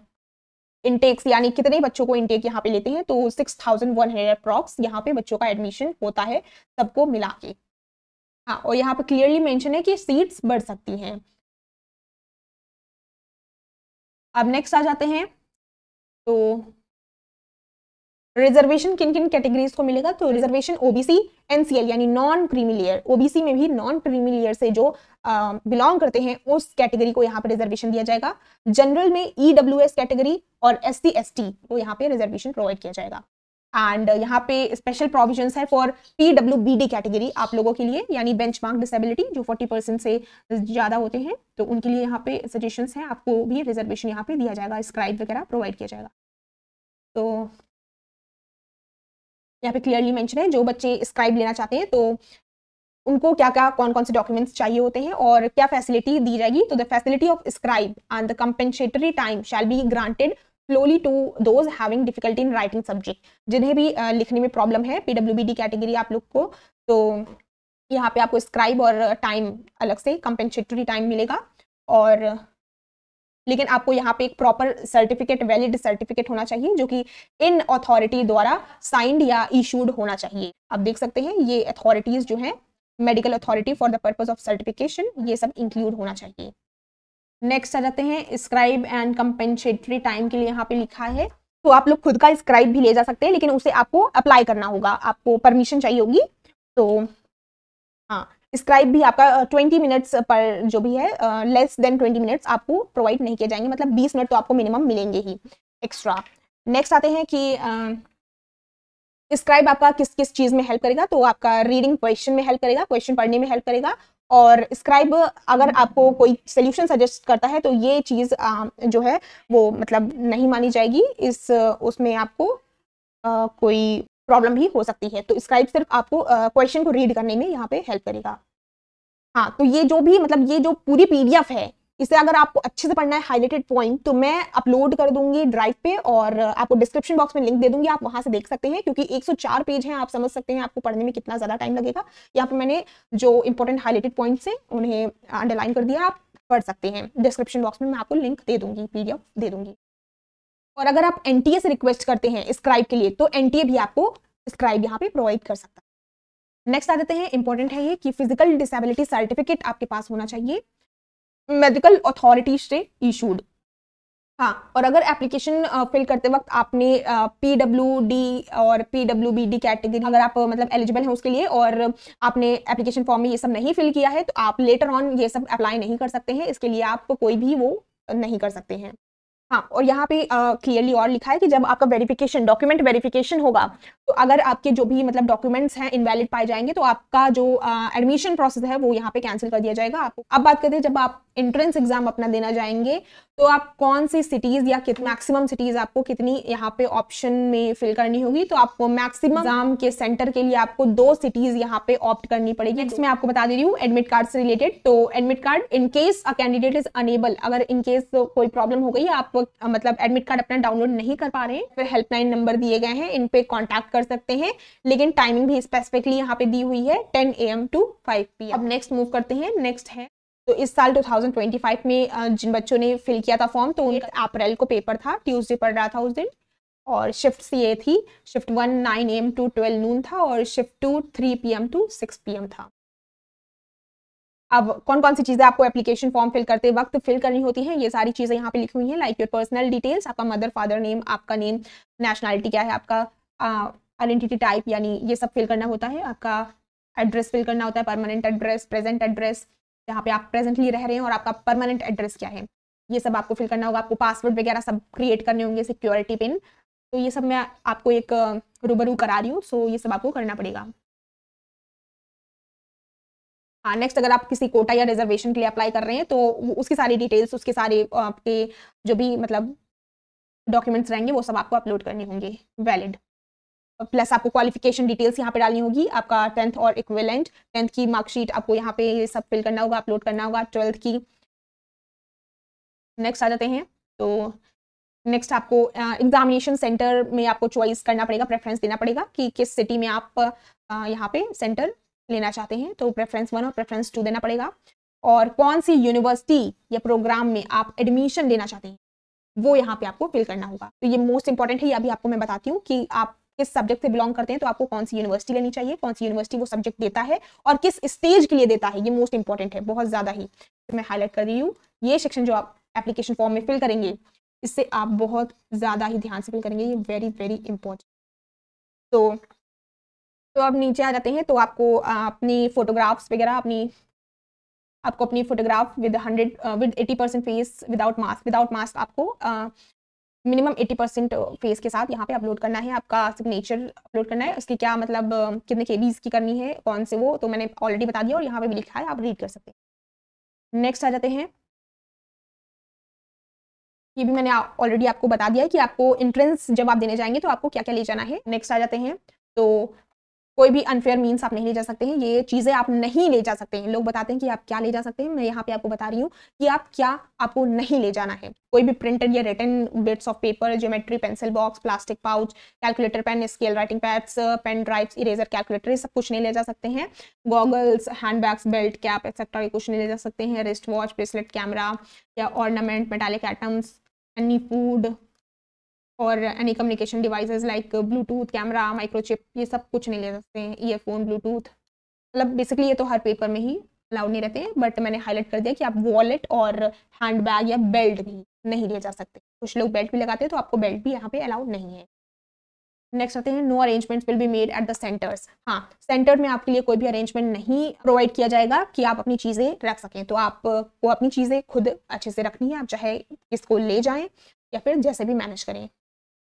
इनटेक्स यानी कितने बच्चों को इनटेक यहाँ पे लेते हैं, तो 6100 अप्रॉक्स यहाँ पे बच्चों का एडमिशन होता है सबको मिला के। हाँ, और यहाँ पे क्लियरली मेंशन है कि सीट्स बढ़ सकती हैं। अब नेक्स्ट आ जाते हैं, तो रिजर्वेशन किन किन कैटेगरीज को मिलेगा। तो रिजर्वेशन ओबीसी एनसीएल यानी नॉन क्रीमी लेयर, ओबीसी में भी नॉन क्रीमी लेयर से जो बिलोंग करते हैं उस कैटेगरी को यहाँ पे रिजर्वेशन दिया जाएगा। जनरल में ईडब्ल्यूएस कैटेगरी और एससी एसटी को यहाँ पे रिजर्वेशन प्रोवाइड किया जाएगा। एंड यहाँ पे स्पेशल प्रोविजंस है फॉर PWBD कैटेगरी आप लोगों के लिए, यानी बेंचमार्क डिसेबिलिटी जो 40% से ज़्यादा होते हैं, तो उनके लिए यहाँ पे सजेशंस हैं, आपको भी रिजर्वेशन यहाँ पे दिया जाएगा, स्क्राइब वगैरह प्रोवाइड किया जाएगा। तो यहाँ पे क्लियरली मेंशन है जो बच्चे स्क्राइब लेना चाहते हैं तो उनको क्या क्या कौन कौन से डॉक्यूमेंट्स चाहिए होते हैं और क्या फैसिलिटी दी जाएगी। तो the facility of scribe and the compensatory time shall be granted slowly to those having difficulty in writing subject, जिन्हें भी लिखने में प्रॉब्लम है PWBD कैटेगरी आप लोग को, तो यहाँ पे आपको स्क्राइब और टाइम अलग से कंपेंसेटरी टाइम मिलेगा। और लेकिन आपको यहाँ पे एक प्रॉपर सर्टिफिकेट, वैलिड सर्टिफिकेट होना चाहिए जो कि इन अथॉरिटी द्वारा साइंड या इशूड होना चाहिए। आप देख सकते हैं ये अथॉरिटीज जो हैं, medical authority for the purpose of certification, ये सब इंक्लूड होना चाहिए। नेक्स्ट आ जाते हैं स्क्राइब एंड कंपेंसेटरी टाइम के लिए यहाँ पे लिखा है। तो आप लोग खुद का स्क्राइब भी ले जा सकते हैं, लेकिन उसे आपको अप्लाई करना होगा, आपको परमिशन चाहिए होगी। तो हाँ, स्क्राइब भी आपका 20 मिनट्स पर जो भी है, लेस देन 20 मिनट्स आपको प्रोवाइड नहीं किए जाएंगे, मतलब 20 मिनट तो आपको मिनिमम मिलेंगे ही एक्स्ट्रा। नेक्स्ट आते हैं कि स्क्राइब आपका किस किस चीज़ में हेल्प करेगा। तो आपका रीडिंग क्वेश्चन में हेल्प करेगा, क्वेश्चन पढ़ने में हेल्प करेगा। और स्क्राइब अगर आपको कोई सोल्यूशन सजेस्ट करता है तो ये चीज़ जो है वो मतलब नहीं मानी जाएगी, उसमें आपको कोई प्रॉब्लम भी हो सकती है। तो स्क्राइब सिर्फ आपको क्वेश्चन को रीड करने में यहाँ पे हेल्प करेगा। हाँ, तो ये जो भी मतलब ये जो पूरी पीडीएफ है, इसे अगर आपको अच्छे से पढ़ना है हाईलाइटेड पॉइंट, तो मैं अपलोड कर दूंगी ड्राइव पे और आपको डिस्क्रिप्शन बॉक्स में लिंक दे दूंगी, आप वहां से देख सकते हैं। क्योंकि 104 पेज हैं, आप समझ सकते हैं आपको पढ़ने में कितना ज्यादा टाइम लगेगा। यहाँ पे मैंने जो इंपॉर्टेंट हाईलाइटेड पॉइंट्स हैं उन्हें अंडरलाइन कर दिया, आप पढ़ सकते हैं। डिस्क्रिप्शन बॉक्स में मैं आपको लिंक दे दूंगी, पीडीएफ दे दूंगी। और अगर आप एनटीए से रिक्वेस्ट करते हैं स्क्राइब के लिए, तो एनटीए भी आपको स्क्राइब यहाँ पे प्रोवाइड कर सकता है। नेक्स्ट आ जाते हैं, इंपॉर्टेंट है ये कि फिजिकल डिसेबिलिटी सर्टिफिकेट आपके पास होना चाहिए, मेडिकल अथॉरिटी से इशूड। हाँ, और अगर एप्लीकेशन फिल करते वक्त आपने पीडब्ल्यूडी और पीडब्ल्यूबीडी कैटेगरी अगर आप मतलब एलिजिबल हैं उसके लिए, और आपने एप्लीकेशन फॉर्म में ये सब नहीं फिल किया है, तो आप लेटर ऑन ये सब अप्लाई नहीं कर सकते हैं। इसके लिए आप कोई भी वो नहीं कर सकते हैं। हाँ, और यहाँ पे क्लियरली और लिखा है कि जब आपका वेरिफिकेशन डॉक्यूमेंट वेरिफिकेशन होगा, तो अगर आपके जो भी मतलब डॉक्यूमेंट्स हैं इनवैलिड पाए जाएंगे, तो आपका जो एडमिशन प्रोसेस है वो यहाँ पे कैंसिल कर दिया जाएगा आपको। अब बात करते हैं जब आप एंट्रेंस एग्जाम अपना देना जाएंगे, तो आप कौन सी सिटीज या मैक्सिमम सिटीज आपको कितनी यहाँ पे ऑप्शन में फिल करनी होगी। तो आपको मैक्सिमम एग्जाम के सेंटर के लिए आपको 2 सिटीज यहाँ पे ऑप्ट करनी पड़ेगी। नेक्स्ट मैं आपको बता दे रही हूँ एडमिट कार्ड से रिलेटेड। तो admit card in case a candidate is unable, अगर इन केस कोई प्रॉब्लम हो गई, आप मतलब एडमिट कार्ड अपना डाउनलोड नहीं कर पा रहे हैं, फिर हेल्पलाइन नंबर दिए गए हैं, इन पे कॉन्टैक्ट कर सकते हैं। लेकिन टाइमिंग भी स्पेसिफिकली यहाँ पे दी हुई है 10 AM to 5 PM। अब नेक्स्ट मूव करते हैं। नेक्स्ट है तो इस साल 2025 में जिन बच्चों ने फिल किया था फॉर्म, तो उनका अप्रैल को पेपर था, ट्यूसडे पढ़ रहा था उस दिन। और शिफ्ट ये थी, शिफ्ट 1 9 AM to 12 noon था, और शिफ्ट 2 3 PM to 6 PM था। अब कौन कौन सी चीजें आपको एप्लीकेशन फॉर्म फिल करते वक्त फिल करनी होती हैं, ये सारी चीजें यहाँ पे लिखी हुई हैं। लाइक योर पर्सनल डिटेल्स, आपका मदर फादर नेम, आपका नेम, नेशनैलिटी क्या है, आपका आइडेंटिटी टाइप, यानी ये सब फिल करना होता है। आपका एड्रेस फिल करना होता है, परमानेंट एड्रेस, प्रेजेंट एड्रेस, जहाँ पे आप प्रेजेंटली रह रहे हैं, और आपका परमानेंट एड्रेस क्या है, ये सब आपको फिल करना होगा। आपको पासवर्ड वगैरह सब क्रिएट करने होंगे, सिक्योरिटी पिन, तो ये सब मैं आपको एक रूबरू करा रही हूँ, सो ये सब आपको करना पड़ेगा। हाँ, नेक्स्ट अगर आप किसी कोटा या रिजर्वेशन के लिए अप्लाई कर रहे हैं, तो उसकी सारी डिटेल्स, उसके सारे आपके जो भी मतलब डॉक्यूमेंट्स रहेंगे, वो सब आपको अपलोड करने होंगे वैलिड। प्लस आपको क्वालिफिकेशन डिटेल्स यहाँ पे डालनी होगी, आपका 10th और इक्विवेलेंट, 10th की मार्कशीट आपको यहाँ पे ये सब फिल करना होगा, अपलोड करना होगा, 12th की। नेक्स्ट आ जाते हैं। तो नेक्स्ट आपको एग्जामिनेशन सेंटर में आपको चॉइस करना पड़ेगा, प्रेफरेंस देना पड़ेगा कि किस सिटी में आप यहाँ पे सेंटर लेना चाहते हैं। तो प्रेफरेंस 1 और प्रेफरेंस 2 देना पड़ेगा। और कौन सी यूनिवर्सिटी या प्रोग्राम में आप एडमिशन लेना चाहते हैं, वो यहाँ पे आपको फिल करना होगा। तो ये मोस्ट इंपॉर्टेंट है, ये अभी आपको मैं बताती हूँ कि आप किस सब्जेक्ट से बिलोंग करते हैं, तो आपको कौन सी यूनिवर्सिटी लेनी चाहिए, कौन सी यूनिवर्सिटी वो सब्जेक्ट देता है, और किस स्टेज के लिए देता है, ये मोस्ट इंपॉर्टेंट है बहुत ज्यादा ही। तो मैं हाईलाइट कर रही हूँ, ये सेक्शन जो आप एप्लीकेशन फॉर्म में फिल करेंगे, इससे आप बहुत ज्यादा ही ध्यान से फिल करेंगे, ये वेरी वेरी इंपॉर्टेंट। तो अब नीचे आ जाते हैं। तो आपको अपनी फोटोग्राफ्स वगैरह आपको अपनी photograph with 80% face without mask आपको मिनिमम 80% फेस के साथ यहाँ पे अपलोड करना है। आपका सिग्नेचर अपलोड करना है, उसकी क्या मतलब कितने केबीज की करनी है, कौन से, वो तो मैंने ऑलरेडी बता दिया और यहाँ पे भी लिखा है, आप रीड कर सकते हैं। नेक्स्ट आ जाते हैं। ये भी मैंने ऑलरेडी आपको बता दिया है कि आपको एंट्रेंस जब आप देने जाएंगे तो आपको क्या क्या ले जाना है। नेक्स्ट आ जाते हैं। तो कोई भी अनफेयर मीन्स आप नहीं ले जा सकते हैं, ये चीज़ें आप नहीं ले जा सकते हैं। लोग बताते हैं कि आप क्या ले जा सकते हैं, मैं यहाँ पे आपको बता रही हूँ कि आप क्या आपको नहीं ले जाना है। कोई भी प्रिंटेड या written bits of paper, geometry, pencil box, plastic pouch, calculator, pen, scale, writing pads, pen drives, eraser, calculator, ये सब कुछ नहीं ले जा सकते हैं। Goggles, handbags, belt, cap etcetera, ये कुछ नहीं ले जा सकते हैं। रिस्ट वॉच, ब्रेसलेट, कैमरा या ornament, metallic items, any food और any communication devices like Bluetooth, camera, microchip, ये सब कुछ नहीं ले सकते हैं। ईयरफोन, ब्लूटूथ, मतलब बेसिकली ये तो हर पेपर में ही अलाउड नहीं रहते हैं, बट मैंने हाईलाइट कर दिया कि आप वॉलेट और हैंड बैग या बेल्ट भी नहीं ले जा सकते। कुछ लोग बेल्ट भी लगाते हैं, तो आपको बेल्ट भी यहाँ पे अलाउड नहीं है। नेक्स्ट आते हैं, no arrangements will be made at the centres. हाँ, सेंटर में आपके लिए कोई भी अरेंजमेंट नहीं प्रोवाइड किया जाएगा कि आप अपनी चीज़ें रख सकें। तो आपको अपनी चीज़ें खुद अच्छे से रखनी है, आप चाहे इसको ले जाएं या फिर जैसे भी मैनेज करें।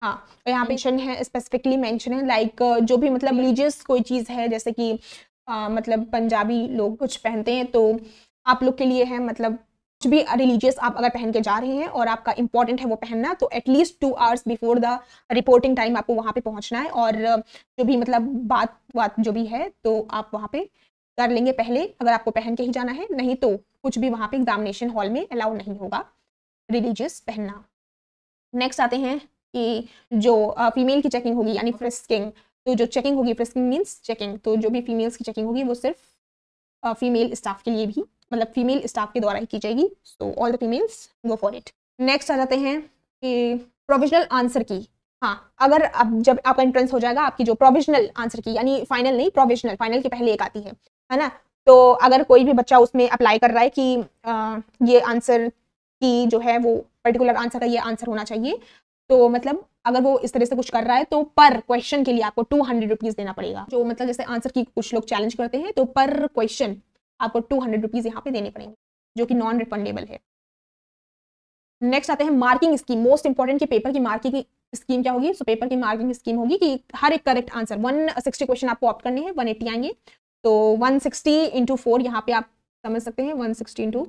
हाँ, तो यहाँ पे मेंशन है, स्पेसिफिकली मेंशन है, लाइक जो भी मतलब रिलीजियस कोई चीज़ है, जैसे कि मतलब पंजाबी लोग कुछ पहनते हैं, तो आप लोग के लिए है मतलब कुछ भी रिलीजियस आप अगर पहन के जा रहे हैं और आपका इंपॉर्टेंट है वो पहनना, तो at least 2 hours before the reporting time आपको वहाँ पे पहुँचना है। और जो भी मतलब बात जो भी है तो आप वहाँ पे कर लेंगे पहले, अगर आपको पहन के ही जाना है, नहीं तो कुछ भी वहाँ पे एग्जामिनेशन हॉल में अलाउ नहीं होगा रिलीजियस पहनना। नेक्स्ट आते हैं कि जो फीमेल की चेकिंग होगी यानी फ्रिस्किंग, तो जो चेकिंग होगी, फ्रिस्किंग मीन्स चेकिंग, तो जो भी फीमेल्स की चेकिंग होगी वो सिर्फ फीमेल स्टाफ के लिए भी, मतलब फीमेल स्टाफ के द्वारा ही की जाएगी। So all the females go for it. Next आ जाते हैं कि प्रोविजनल आंसर की। हाँ, अगर अब जब आपका एंट्रेंस हो जाएगा, आपकी जो प्रोविजनल आंसर की यानी फाइनल नहीं, प्रोविजनल, फाइनल के पहले एक आती है ना, तो अगर कोई भी बच्चा उसमें अप्लाई कर रहा है कि ये आंसर की जो है वो पर्टिकुलर आंसर का ये आंसर होना चाहिए, तो मतलब अगर वो इस तरह से कुछ कर रहा है तो पर क्वेश्चन के लिए आपको 200 रुपीज़ देना पड़ेगा। जो मतलब जैसे आंसर की कुछ लोग चैलेंज करते हैं, तो पर क्वेश्चन आपको 200 रुपीज़ यहाँ पे देने पड़ेंगे, जो कि नॉन रिफंडेबल है। नेक्स्ट आते हैं मार्किंग स्कीम, मोस्ट इंपॉर्टेंट कि पेपर की मार्किंग स्कीम क्या होगी। सो पेपर की मार्किंग स्कीम होगी कि हर एक करेक्ट आंसर 160 क्वेश्चन आपको ऑप्ट करने हैं, 180 आएंगे, तो 160 इंटू 4 यहाँ पे आप समझ सकते हैं, 160 इंटू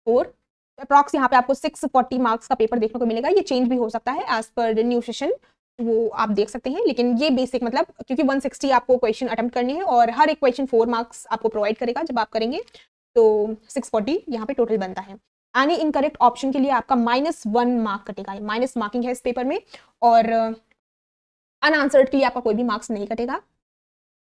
4 अप्रॉक्स यहाँ पे आपको 640 मार्क्स का पेपर देखने को मिलेगा। ये चेंज भी हो सकता है एज पर न्यू सेशन, वो आप देख सकते हैं, लेकिन ये बेसिक मतलब क्योंकि 160 आपको क्वेश्चन अटेम्प्ट करने हैं और हर एक क्वेश्चन 4 मार्क्स आपको प्रोवाइड करेगा जब आप करेंगे, तो 640 यहाँ पे टोटल बनता है। एनी इनकरेक्ट ऑप्शन के लिए आपका -1 मार्क कटेगा, माइनस मार्किंग है इस पेपर में, और अनआंसर्ड के लिए आपका कोई भी मार्क्स नहीं कटेगा।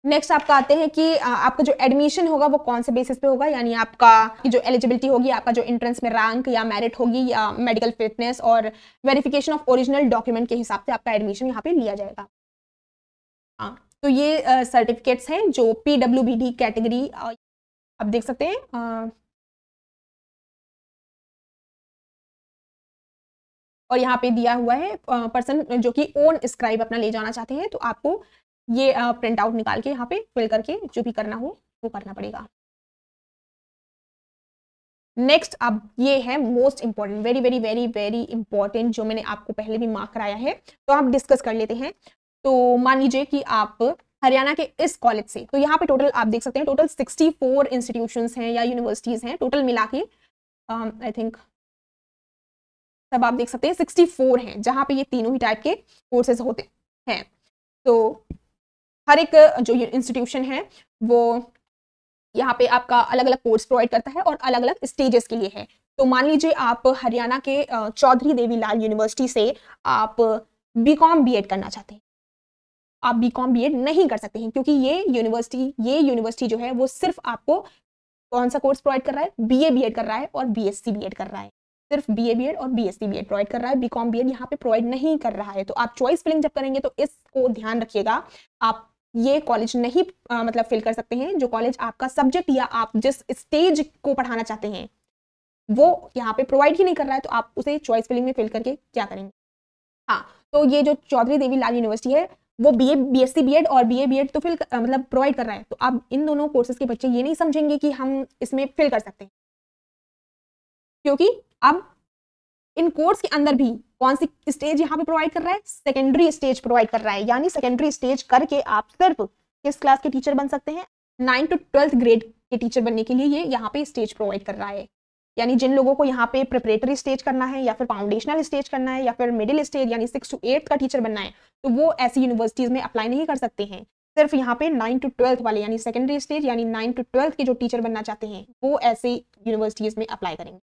नेक्स्ट आपका आते हैं कि आपका जो एडमिशन होगा वो कौन से बेसिस पे होगा, यानी आपका जो एलिजिबिलिटी होगी, आपका जो एंट्रेंस में रैंक या मेरिट होगी या मेडिकल फिटनेस और वेरिफिकेशन ऑफ ओरिजिनल डॉक्यूमेंट के हिसाब से आपका एडमिशन यहाँ पे लिया जाएगा। हाँ, तो ये सर्टिफिकेट्स हैं जो PWBD कैटेगरी आप देख सकते हैं, और यहाँ पे दिया हुआ है पर्सन जो कि ओन स्क्राइब अपना ले जाना चाहते हैं, तो आपको ये प्रिंट आउट निकाल के यहाँ पे फिल करके जो भी करना हो वो करना पड़ेगा। नेक्स्ट अब ये है most important, very very very very important, जो मैंने आपको पहले भी मार्क कराया है, तो आप डिस्कस कर लेते हैं। तो मान लीजिए कि आप हरियाणा के इस कॉलेज से, तो यहाँ पे टोटल आप देख सकते हैं टोटल 64 इंस्टीट्यूशंस हैं या यूनिवर्सिटीज हैं टोटल मिला के, आई थिंक सब आप देख सकते हैं 64 हैं, जहाँ पे ये तीनों ही टाइप के कोर्सेज होते हैं। तो हर एक जो इंस्टीट्यूशन है वो यहाँ पे आपका अलग अलग कोर्स प्रोवाइड करता है और अलग अलग स्टेजेस के लिए है। तो मान लीजिए आप हरियाणा के चौधरी देवीलाल यूनिवर्सिटी से आप BCom BEd करना चाहते हैं, आप BCom BEd नहीं कर सकते हैं, क्योंकि ये यूनिवर्सिटी जो है वो सिर्फ आपको कौन सा कोर्स प्रोवाइड कर रहा है, BA BEd कर रहा है और BSc BEd कर रहा है, सिर्फ BA BEd और BSc BEd प्रोवाइड कर रहा है, BCom BEd यहाँ पे प्रोवाइड नहीं कर रहा है। तो आप चॉइस फिलिंग जब करेंगे तो इसको ध्यान रखिएगा, आप ये कॉलेज नहीं मतलब फिल कर सकते हैं जो कॉलेज आपका सब्जेक्ट या आप जिस स्टेज को पढ़ाना चाहते हैं वो यहाँ पे प्रोवाइड ही नहीं कर रहा है, तो आप उसे चॉइस फिलिंग में फिल करके क्या करेंगे। हाँ, तो ये जो चौधरी देवीलाल यूनिवर्सिटी है वो BSc BEd और BA BEd तो फिल मतलब प्रोवाइड कर रहा है, तो आप इन दोनों कोर्सेज के बच्चे ये नहीं समझेंगे कि हम इसमें फिल कर सकते हैं, क्योंकि अब इन कोर्स के अंदर भी कौन सी स्टेज यहाँ पे प्रोवाइड कर रहा है, सेकेंडरी स्टेज प्रोवाइड कर रहा है, यानी सेकेंडरी स्टेज करके आप सिर्फ किस क्लास के टीचर बन सकते हैं, 9 to 12th ग्रेड के टीचर बनने के लिए ये यहाँ पे स्टेज प्रोवाइड कर रहा है। यानी जिन लोगों को यहाँ पे प्रिपरेटरी स्टेज करना है या फिर फाउंडेशनल स्टेज करना है या फिर मिडिल स्टेज यानी 6 to 8 का टीचर बनना है, तो वो ऐसी यूनिवर्सिटीज में अप्लाई नहीं कर सकते हैं। सिर्फ यहाँ पे 9 to 12th वाले यानी सेकेंडरी स्टेज यानी 9 to 12th के जो टीचर बनना चाहते हैं वो ऐसे यूनिवर्सिटीज में अप्लाई करेंगे।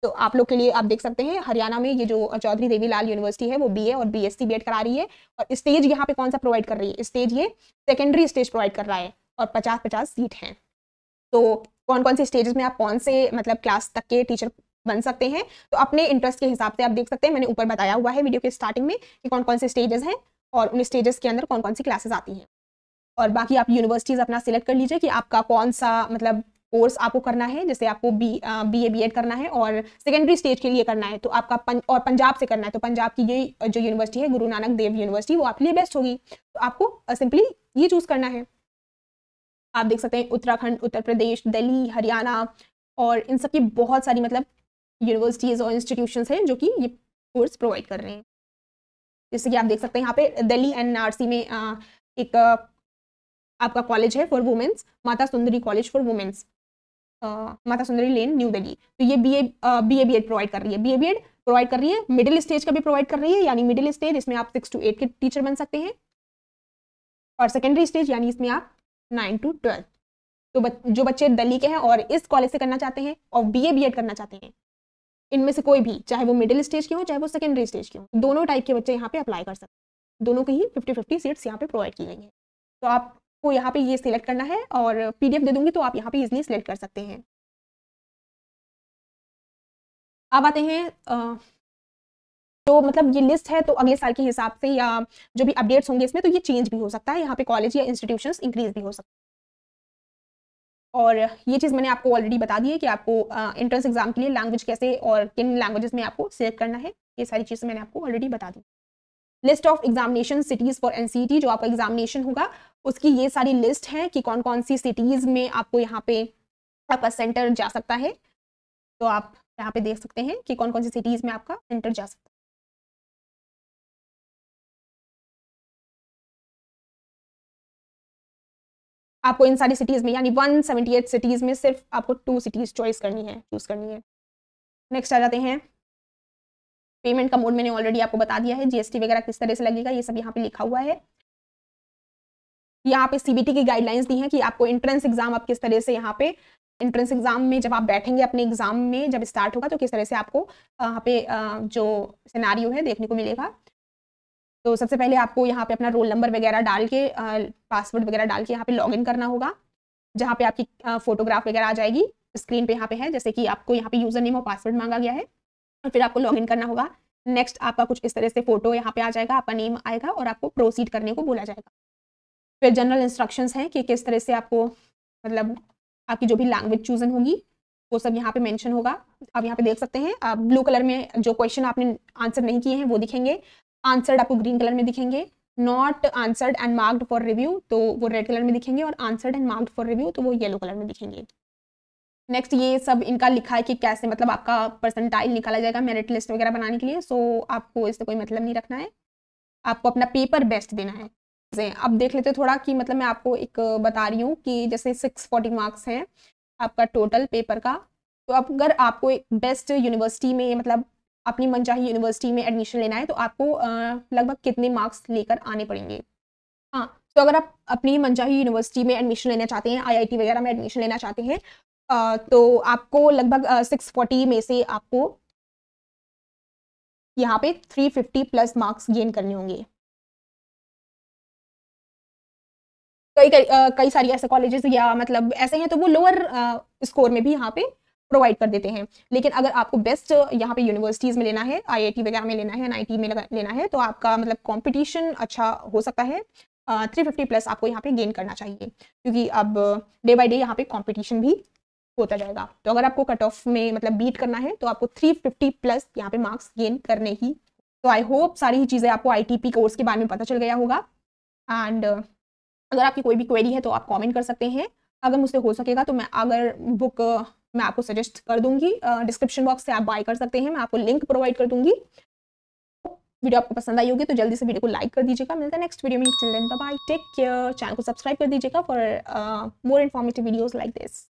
तो आप लोग के लिए आप देख सकते हैं हरियाणा में ये जो चौधरी देवीलाल यूनिवर्सिटी है वो BA और BSc BEd करा रही है, और स्टेज यहाँ पे कौन सा प्रोवाइड कर रही है, स्टेज ये सेकेंडरी स्टेज प्रोवाइड कर रहा है और 50-50 सीट हैं। तो कौन कौन से स्टेजेस में आप कौन से मतलब क्लास तक के टीचर बन सकते हैं, तो अपने इंटरेस्ट के हिसाब से आप देख सकते हैं, मैंने ऊपर बताया हुआ है वीडियो के स्टार्टिंग में कि कौन कौन से स्टेजेस हैं और उन स्टेजेस के अंदर कौन कौन सी क्लासेस आती हैं। और बाकी आप यूनिवर्सिटीज़ अपना सिलेक्ट कर लीजिए कि आपका कौन सा मतलब कोर्स आपको करना है। जैसे आपको BA BEd करना है और सेकेंडरी स्टेज के लिए करना है तो आपका और पंजाब से करना है तो पंजाब की ये जो यूनिवर्सिटी है गुरु नानक देव यूनिवर्सिटी वो आपके लिए बेस्ट होगी। तो आपको सिंपली ये चूज़ करना है। आप देख सकते हैं उत्तराखंड, उत्तर प्रदेश, दिल्ली, हरियाणा और इन सब की बहुत सारी मतलब यूनिवर्सिटीज़ और इंस्टीट्यूशंस हैं जो कि ये कोर्स प्रोवाइड कर रहे हैं। जैसे कि आप देख सकते हैं यहाँ पे दिल्ली NRC में एक आपका कॉलेज है for women's, Mata Sundari college for women's, Mata Sundari lane, new Delhi. तो ये BA BEd प्रोवाइड कर रही है। BA BEd प्रोवाइड कर रही है, मिडिल स्टेज का भी प्रोवाइड कर रही है, यानी मिडिल स्टेज इसमें आप 6 to 8 के टीचर बन सकते हैं और सेकेंडरी स्टेज यानी इसमें आप 9 to 12। तो जो बच्चे दिल्ली के हैं और इस कॉलेज से करना चाहते हैं और BA BEd करना चाहते हैं, इनमें से कोई भी, चाहे वो मिडिल स्टेज के हो चाहे वो सेकेंडरी स्टेज के हो, दोनों टाइप के बच्चे यहाँ पे अप्लाई कर सकते हैं। दोनों की ही 50-50 सीट्स यहाँ पे प्रोवाइड की गई हैं। तो आपको यहाँ पे ये सिलेक्ट करना है और PDF दे दूंगी तो आप यहाँ पे इजीली सिलेक्ट कर सकते हैं। अब आते हैं तो मतलब ये लिस्ट है तो अगले साल के हिसाब से या जो भी अपडेट्स होंगे इसमें तो ये चेंज भी हो सकता है। यहाँ पे कॉलेज या इंस्टीट्यूशंस इंक्रीज भी हो सकते हैं। और ये चीज़ मैंने आपको ऑलरेडी बता दी है कि आपको एंट्रेंस एग्जाम के लिए लैंग्वेज कैसे और किन लैंग्वेजेस में आपको सिलेक्ट करना है, ये सारी चीज़ें मैंने आपको ऑलरेडी बता दी। List of examination cities for NCET, जो आपका एग्जामिनेशन होगा उसकी ये सारी लिस्ट है कि कौन कौन सी सिटीज़ में आपको यहाँ पे आपका सेंटर जा सकता है। तो आप यहाँ पे देख सकते हैं कि कौन कौन सी सिटीज़ में आपका सेंटर जा सकता है। आपको इन सारी सिटीज़ में यानी 178 सिटीज़ में सिर्फ आपको 2 सिटीज़ चॉइस करनी है, चूज़ करनी है। नेक्स्ट आ जाते हैं पेमेंट का मोड। मैंने ऑलरेडी आपको बता दिया है, GST वगैरह किस तरह से लगेगा ये सब यहाँ पे लिखा हुआ है। यहाँ पे CBT की गाइडलाइंस दी हैं कि आपको एंट्रेंस एग्जाम आप किस तरह से यहाँ पे एंट्रेंस एग्जाम में जब आप बैठेंगे अपने एग्जाम में जब स्टार्ट होगा तो किस तरह से आपको यहाँ पे जो सिनेरियो है देखने को मिलेगा। तो सबसे पहले आपको यहाँ पे अपना रोल नंबर वगैरह डाल के पासवर्ड वगैरह डाल के यहाँ पे लॉगिन करना होगा, जहाँ पे आपकी फोटोग्राफ वगैरह आ जाएगी स्क्रीन पे यहाँ पे है। जैसे कि आपको यहाँ पे यूजर नेम और पासवर्ड मांगा गया है और फिर आपको लॉगिन करना होगा। नेक्स्ट आपका कुछ इस तरह से फोटो यहाँ पे आ जाएगा, आपका नेम आएगा और आपको प्रोसीड करने को बोला जाएगा। फिर जनरल इंस्ट्रक्शंस हैं कि किस तरह से आपको मतलब आपकी जो भी लैंग्वेज चूजन होगी वो सब यहाँ पे मेंशन होगा। आप यहाँ पे देख सकते हैं ब्लू कलर में जो क्वेश्चन आपने आंसर नहीं किए हैं वो दिखेंगे, आंसर्ड आपको ग्रीन कलर में दिखेंगे, not answered and marked for review तो वो रेड कलर में दिखेंगे और answered and marked for review तो वो येलो कलर में दिखेंगे। नेक्स्ट ये सब इनका लिखा है कि कैसे मतलब आपका परसेंटाइल निकाला जाएगा मेरिट लिस्ट वगैरह बनाने के लिए। सो आपको इससे कोई मतलब नहीं रखना है, आपको अपना पेपर बेस्ट देना है। अब देख लेते थोड़ा कि मतलब मैं आपको एक बता रही हूँ कि जैसे 640 मार्क्स हैं आपका टोटल पेपर का। तो अगर आपको एक बेस्ट यूनिवर्सिटी में मतलब अपनी मनचाही यूनिवर्सिटी में एडमिशन लेना है तो आपको लगभग कितने मार्क्स लेकर आने पड़ेंगे। हाँ, तो अगर आप अपनी मनचाही यूनिवर्सिटी में एडमिशन लेना चाहते हैं, IIT वगैरह में एडमिशन लेना चाहते हैं तो आपको लगभग 640 में से आपको यहाँ पे 350+ मार्क्स गेन करने होंगे। कई सारी ऐसे कॉलेजेस या मतलब ऐसे हैं तो वो लोअर स्कोर में भी यहाँ पे प्रोवाइड कर देते हैं। लेकिन अगर आपको बेस्ट यहाँ पे यूनिवर्सिटीज़ में लेना है, IIT वगैरह में लेना है, NIT में लेना है तो आपका मतलब कंपटीशन अच्छा हो सकता है। 350+ आपको यहाँ पे गेन करना चाहिए क्योंकि अब डे बाय डे यहाँ पे कंपटीशन भी होता जाएगा। तो अगर आपको कट ऑफ में मतलब बीट करना है तो आपको 350+ यहाँ पे मार्क्स गेन करने ही। तो आई होप सारी ही चीज़ें आपको ITP कोर्स के बारे में पता चल गया होगा। एंड अगर आपकी कोई भी क्वेरी है तो आप कमेंट कर सकते हैं। अगर मुझसे हो सकेगा तो मैं बुक मैं आपको सजेस्ट कर दूंगी, डिस्क्रिप्शन बॉक्स से आप बाय कर सकते हैं, मैं आपको लिंक प्रोवाइड कर दूंगी। वीडियो आपको पसंद आई होगी तो जल्दी से वीडियो को लाइक कर दीजिएगा। मिलता है नेक्स्ट वीडियो में, till then bye bye, take care. Channel को सब्सक्राइब कर दीजिएगा for more informative videos like this.